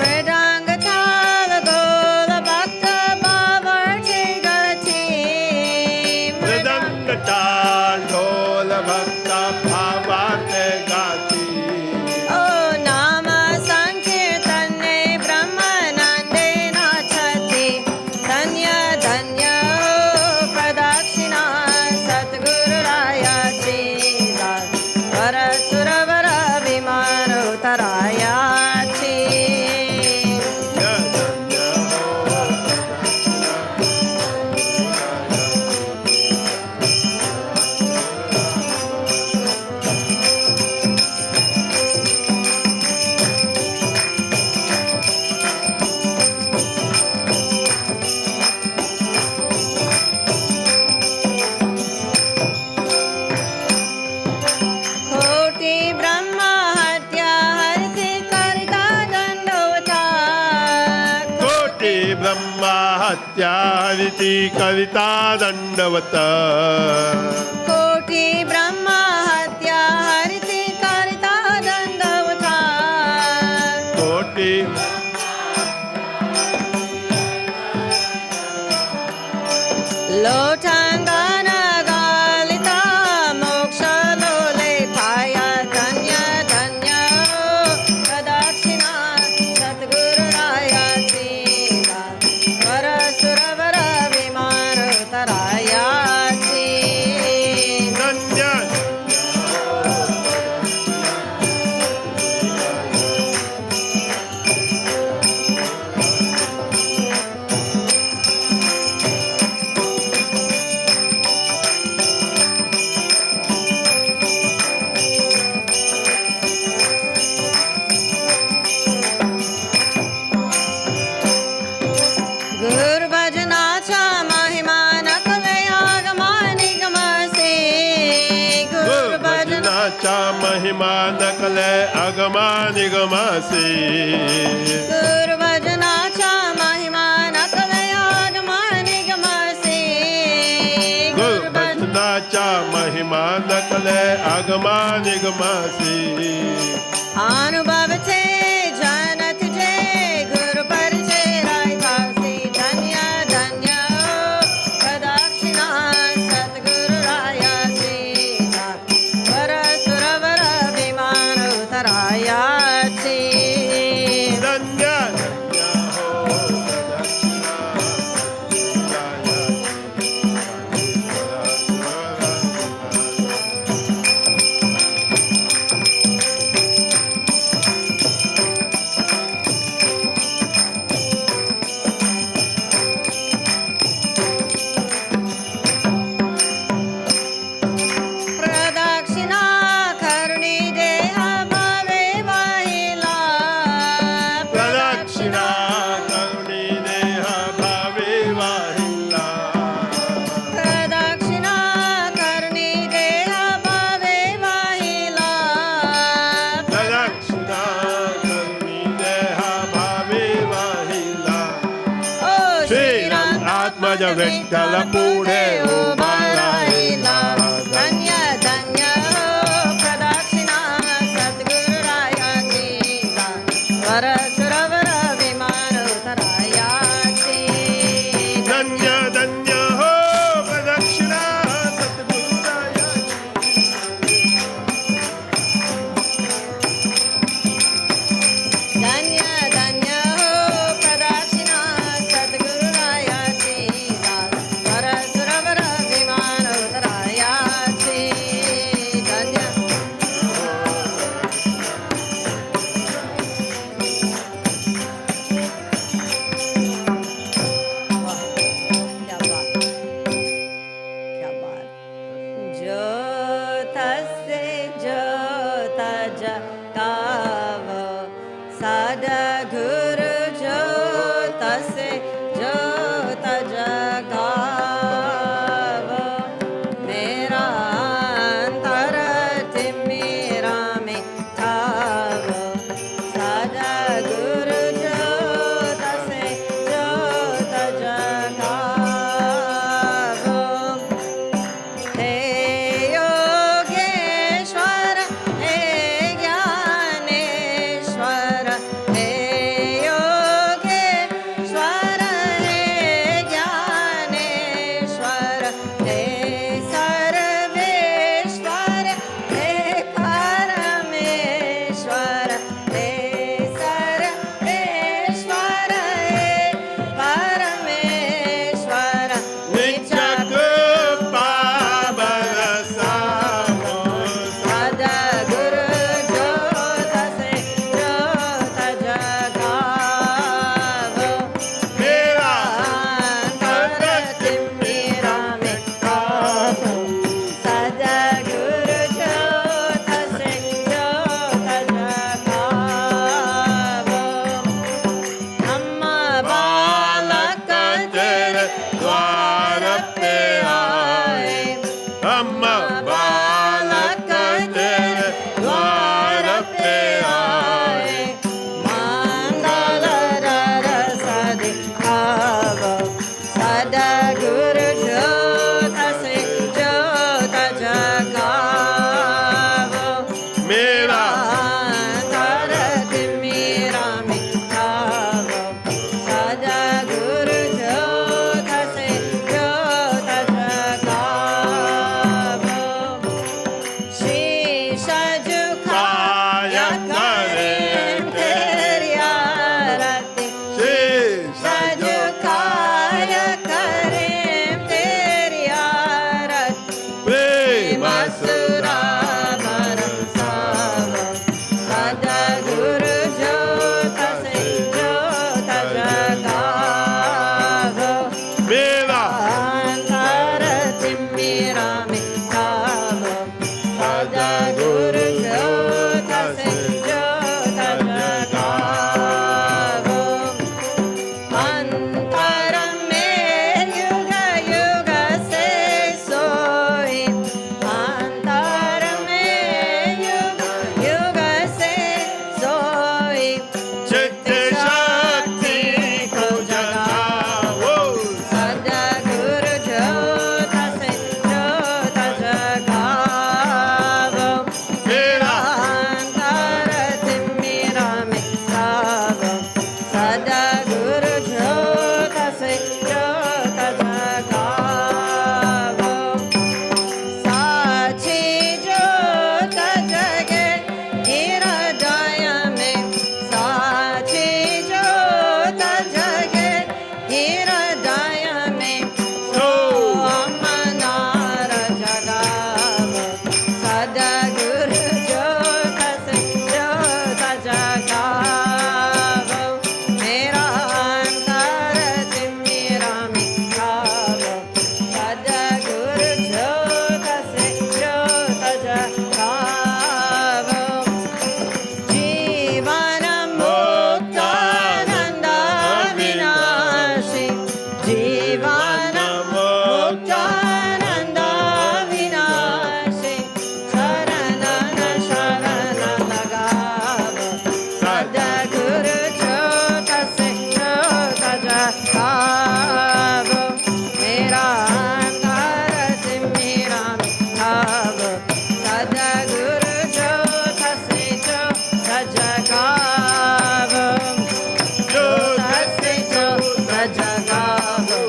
[SPEAKER 3] मृदंग थाल गोल भक्त बाबरचे गती
[SPEAKER 2] मृदंग टाळ ढोल भक्त भावार्थे गाते
[SPEAKER 3] ओ नाम संकीर्तने ब्रह्मानंदे नाचते धन्य धन्य हो प्रदक्षिणा सद्गुरुरायाची वर सुरवर विमान उतरायाची
[SPEAKER 2] धन्य हो
[SPEAKER 3] कोटी ब्रह्मा हत्या हरती करिता दंडवता
[SPEAKER 2] कोटी ब्रह्मा हत्या हरिती कविता दंडवत
[SPEAKER 3] कोटी ब्रह्मा हत्या हरती करिता दंडवता
[SPEAKER 2] कोटी
[SPEAKER 3] लोटांगण गालिता मोक्ष लोले पाया धन्य धन्य हो प्रदक्षिणा सद्गुरुरायाची वर सुरवर विमान उतरायाची
[SPEAKER 2] धन्य
[SPEAKER 3] गुरुभजनाचा महिमा नकले आगमानिगमसे गुरुभजना
[SPEAKER 2] भजनाचा महिमा नकले अगमा निगमासे
[SPEAKER 3] गुरुभजनाचा महिमा नकले आगमानिगमसे
[SPEAKER 2] भजनाचा महिमा नकले अगमा निगमासे
[SPEAKER 3] अनुभव थे जानत जे गुरु परिचय रायतासी धन्य धन्य हो प्रदक्षिणा सद्गुरुरायाची वर सुरवर विमान उतरायाची
[SPEAKER 2] धन्य धन्य हो
[SPEAKER 3] प्रदक्षिणा करुणी देह भावे वाहिला
[SPEAKER 2] प्रदक्षिणा करुणी देह भावे वाहिला
[SPEAKER 3] प्रदक्षिणा करुणी देह भावे वाहिला
[SPEAKER 2] प्रदक्षिणा करुणी देह भावे वाहिला
[SPEAKER 3] ओ
[SPEAKER 2] श्रीराम आत्मज विठ्ठल पुढे उभा राहिला
[SPEAKER 3] धन्य धन्य हो प्रदक्षिणा सद्गुरुरायाची वर जगावो सद्गुरु ज्योत से ज्योत जगावो मेरा अंतर तिमिरा में ठावो सद्गुरु ज्योत से ज्योत जगावो हे योगेश्वर हे ज्ञानेश्वर हे योगेश्वर हे ज्ञानेश्वर हे सर्वेश्वर हे परमेश्वर हे सर्वेश्वर हे परमेश्वर
[SPEAKER 2] नित्य कृपा बरसाओ
[SPEAKER 3] सद्गुरु ज्योत से ज्योत जगावो
[SPEAKER 2] मेरा
[SPEAKER 3] अंतर तिमिरा में ठावो सद्गुरु ज्योत से ज्योत जगावो हम बालक तेरे
[SPEAKER 2] द्वार पे आए हम बालक तेरे द्वार पे आए
[SPEAKER 3] मंगल रस दिखावो सद्गुरु ज्योत से ज्योत जगावो
[SPEAKER 2] मेरा
[SPEAKER 3] अंतर तिमिरा में ठावो सद्गुरु ज्योत से ज्योत जगावो शीश झुकाया करें तेरी आरती
[SPEAKER 2] शेष
[SPEAKER 3] झुकाया करें तेरी आरती
[SPEAKER 2] प्रेम
[SPEAKER 3] मसुरा बरसावो सद्गुरु ज्योत से ज्योत जगावो
[SPEAKER 2] मेरा
[SPEAKER 3] अंतर तिमिरा में ठावो सद्गुरु ज्योत से ज्योत जगावो अंतर में युग युग से सोई अंतर में युग युग से सोई
[SPEAKER 2] चित्त शक्ति को जगाओ
[SPEAKER 3] सद्गुरु ज्योत से ज्योत जगावो
[SPEAKER 2] मेरा
[SPEAKER 3] अंतर तिमिरा में ठावो सद्गुरु ज्योत से ज्योत जगावो साची ज्योत जगे हृदय में साची ज्योत जगे हृदय में सोमनार जगावो सद्गुरु ज्योत से ज्योत जगावो मेरा अंतर तिमिरा में ठावो सद्गुरु ज्योत से ज्योत जगावो जीवन मुक्तानंद विनाशी जीवन मुक्तानंद विनाशी शरण शरण लगावो सद्गुरु ज्योत से ज्योत जगावो मेरा अंतर तिमिरा में ठावो सद्गुरु ज्योत से ज्योत जगावो ज्योत से ज्योत जगावो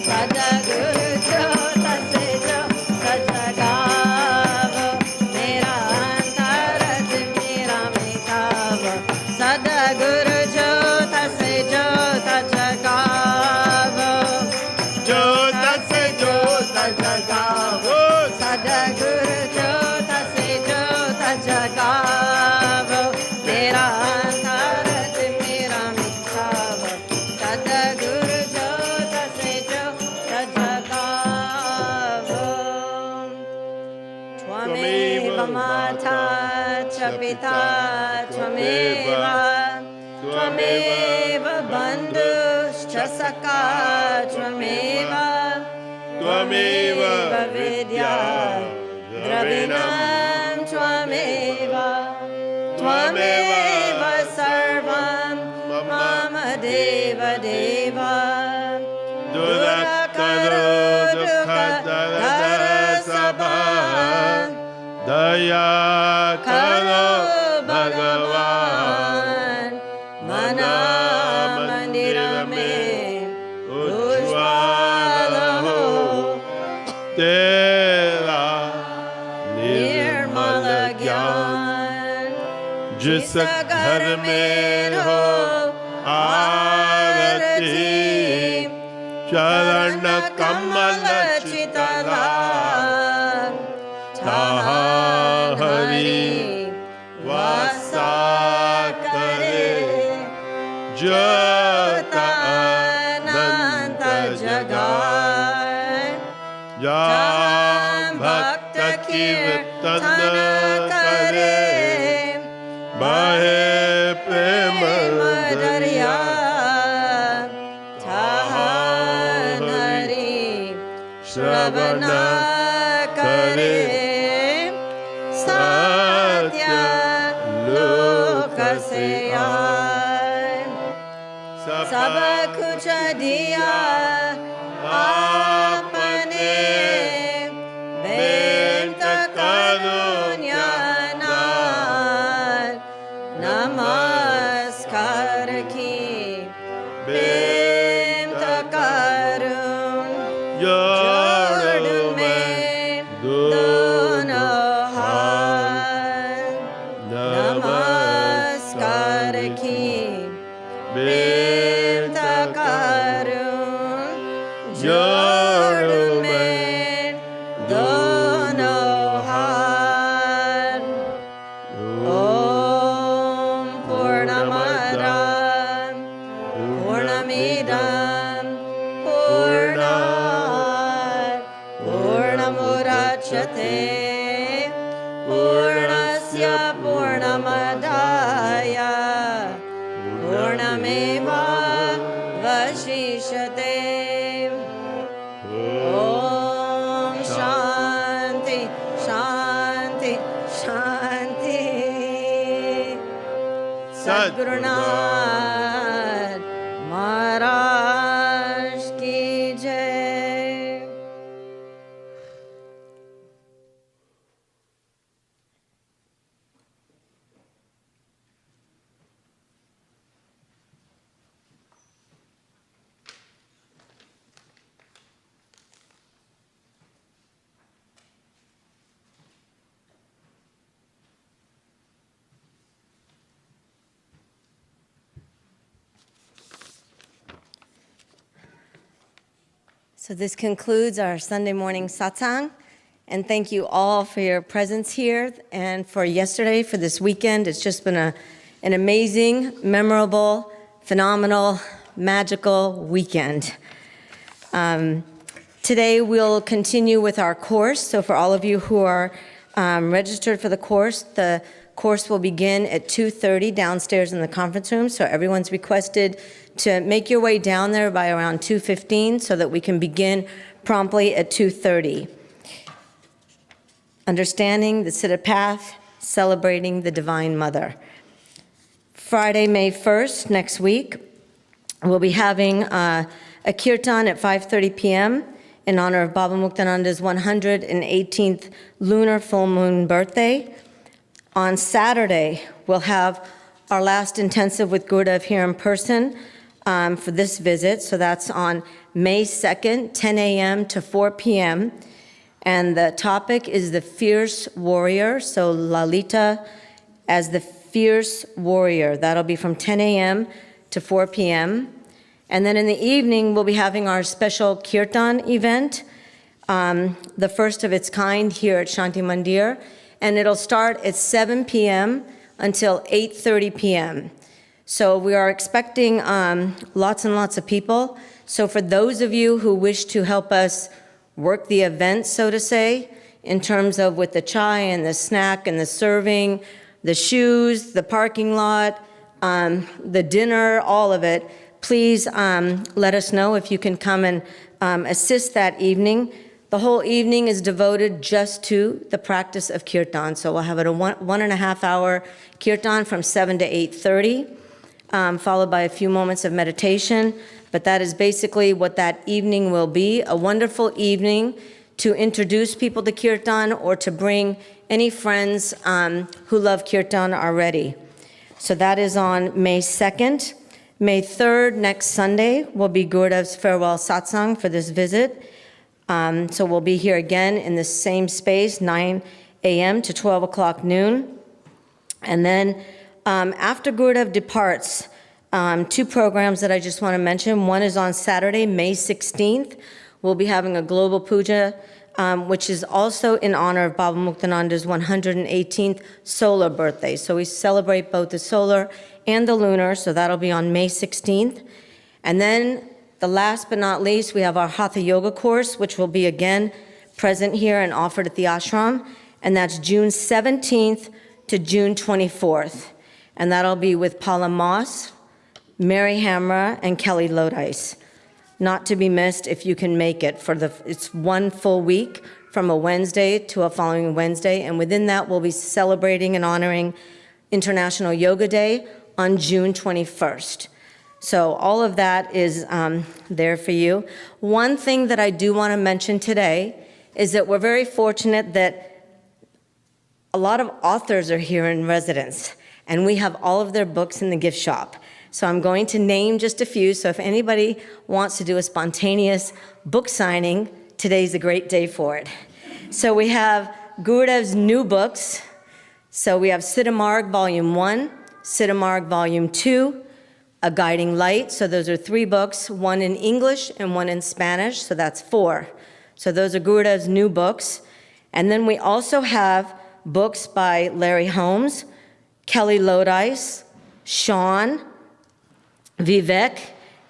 [SPEAKER 3] सद्गुरु ज्योत से ज्योत जगावो मेरा अंतर तिमिरा में ठावो सद्गुरु ज्योत से ज्योत जगावो
[SPEAKER 2] ज्योत से ज्योत जगाओ
[SPEAKER 3] सद्गुरु ज्योत से ज्योत जगावो मेरा अंतर तिमिरा में ठावो सद्गुरु ज्योत से ज्योत जगावो त्वमेव माता च पिता त्वमेव त्वमेव बन्धुश्च सखा त्वमेव त्वमेव विद्या द्रविणं त्वमेव त्वमेव सर्वं मम देव देव दुःखकरो दुःखहर सबा दया करो भगवान मना मंदिर में उज्ज्वल हो तेरा निर्मल ज्ञान जिस घर में हो आरती चरण कमल चितला हरि वासा करे ज्योत अनंत जगाए जहाँ भक्त कीर्तन करे बहे प्रेम दरिया श्रवण करे सत्य लोक से आए सब कुछ दिया आपने बेंत करुण्या नमस्कार की बेंत करुण पूर्णस्य पूर्णमदाय पूर्णमेवावशिष्यते ॐ शान्ति शान्ति शान्ति सद्गुरुनाथ महाराज की जय। So this concludes our Sunday morning satsang, and thank you all for your presence here and for yesterday, for this weekend. It's just been an amazing, memorable, phenomenal, magical weekend. Today we'll continue with our course. So for all of you who are registered for the course will begin at 2:30 downstairs in the conference room. So everyone's requested to make your way down there by around 2:15 so that we can begin promptly at 2:30. Understanding the Siddha Path, celebrating the Divine Mother. Friday, May 1st, next week, we'll be having a kirtan at 5:30 p.m. in honor of Baba Muktananda's 118th lunar full moon birthday. On Saturday, we'll have our last intensive with Gurudev here in person for this visit. So that's on May 2nd, 10 a.m. to 4 p.m. And the topic is the fierce warrior. So Lalita as the fierce warrior. That'll be from 10 a.m. to 4 p.m. And then in the evening, we'll be having our special kirtan event, the first of its kind here at Shanti Mandir. And it'll start at 7 p.m. until 8:30 p.m. So we are expecting lots and lots of people. So for those of you who wish to help us work the event, so to say, in terms of with the chai and the snack and the serving, the shoes, the parking lot, the dinner, all of it, please let us know if you can come and assist that evening. The whole evening is devoted just to the practice of kirtan. So we'll have a 1.5 hour kirtan from 7 to 8:30, followed by a few moments of meditation. But that is basically what that evening will be, a wonderful evening to introduce people to kirtan or to bring any friends who love kirtan already. So that is on May 2nd. May 3rd, next Sunday, will be Gurudev's farewell satsang for this visit. So we'll be here again in the same space, 9 a.m. to 12 o'clock noon. And then after Gurudev departs, two programs that I just want to mention. One is on Saturday, May 16th. We'll be having a global puja, which is also in honor of Baba Muktananda's 118th solar birthday. So we celebrate both the solar and the lunar, so that'll be on May 16th. And then the last but not least, we have our Hatha Yoga course, which will be again present here and offered at the ashram, and that's June 17th to June 24th. And that'll be with Paula Moss, Mary Hamra, and Kelly Lodice. Not to be missed if you can make it. It's one full week from a Wednesday to a following Wednesday, and within that we'll be celebrating and honoring International Yoga Day on June 21st. So all of that is there for you. One thing that I do want to mention today is that we're very fortunate that a lot of authors are here in residence, and we have all of their books in the gift shop. So I'm going to name just a few, so if anybody wants to do a spontaneous book signing, today's a great day for it. So we have Gurudev's new books. So we have Siddhamarg Volume 1, Siddhamarg Volume 2, A Guiding Light. So those are 3 books, one in English and one in Spanish, so that's 4. So those are Gurudev's new books. And then we also have books by Larry Holmes, Kelly Lodice, Sean, Vivek,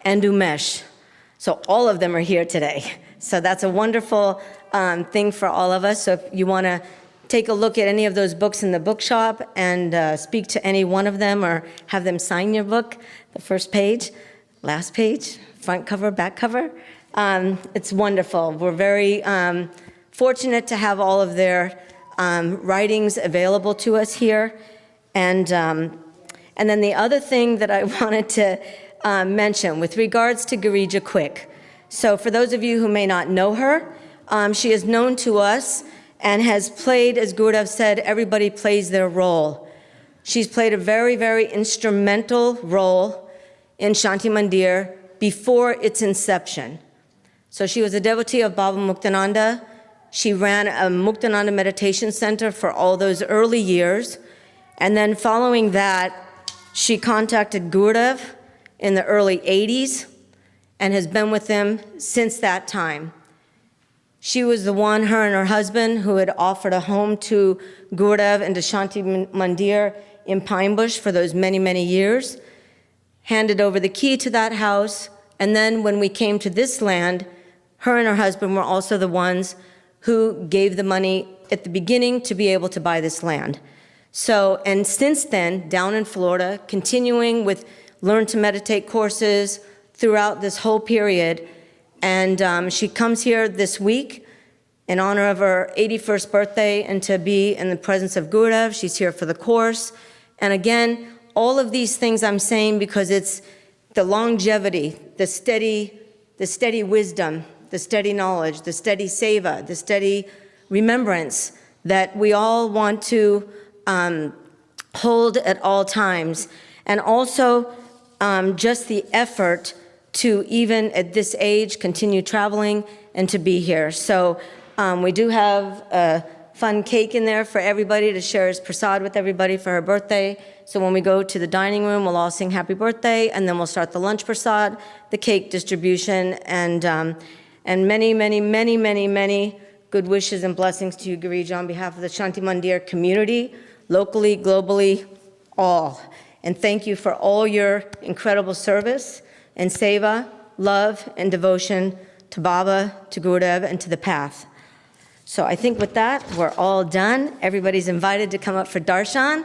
[SPEAKER 3] and Umesh. So all of them are here today. So that's a wonderful thing for all of us. So if you want to take a look at any of those books in the bookshop and speak to any one of them or have them sign your book, the first page, last page, front cover, back cover, it's wonderful. We're very fortunate to have all of their writings available to us here. And then the other thing that I wanted to mention with regards to Girija Quick. So for those of you who may not know her, she is known to us and has played, as Gurudev said, everybody plays their role. She's played a very, very instrumental role in Shanti Mandir before its inception. So she was a devotee of Baba Muktananda. She ran a Muktananda meditation center for all those early years. And then following that, she contacted Gurudev in the early 80s and has been with him since that time. She was the one, her and her husband, who had offered a home to Gurudev and to Shanti Mandir in Pine Bush for those many, many years, handed over the key to that house, and then when we came to this land, her and her husband were also the ones who gave the money at the beginning to be able to buy this land. So, and since then, down in Florida, continuing with Learn to Meditate courses throughout this whole period. And she comes here this week in honor of her 81st birthday and to be in the presence of Gurudev. She's here for the course. And again, all of these things I'm saying because it's the longevity, the steady wisdom, the steady knowledge, the steady seva, the steady remembrance that we all want to hold at all times. And also just the effort to, even at this age, continue traveling and to be here. So we do have a fun cake in there for everybody to share as prasad with everybody for her birthday. So when we go to the dining room, we'll all sing happy birthday, and then we'll start the lunch prasad, the cake distribution, and many, many, many, many, many good wishes and blessings to you, Girija, on behalf of the Shanti Mandir community, locally, globally, all. And thank you for all your incredible service and seva, love, and devotion to Baba, to Gurudev, and to the path. So I think with that, we're all done. Everybody's invited to come up for darshan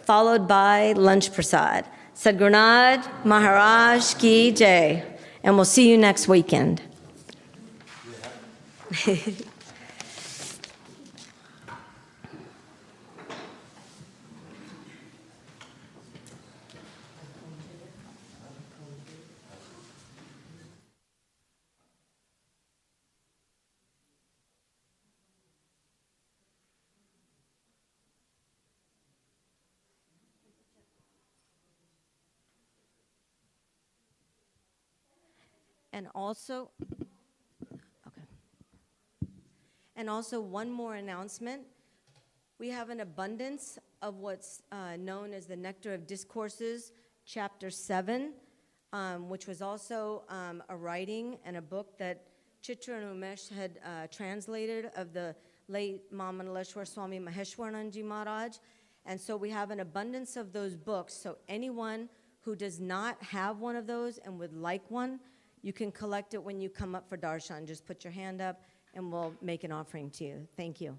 [SPEAKER 3] followed by lunch prasad. Sadhgurunad Maharaj Ki Jai. And we'll see you next weekend. And also one more announcement. We have an abundance of what's known as the Nectar of Discourses, Chapter 7, which was also a writing and a book that Chitra and Umesh had translated of the late Mamanaleshwar Swami Maheshwarananji Maharaj. And so we have an abundance of those books. So anyone who does not have one of those and would like one, you can collect it when you come up for darshan. Just put your hand up and we'll make an offering to you. Thank you.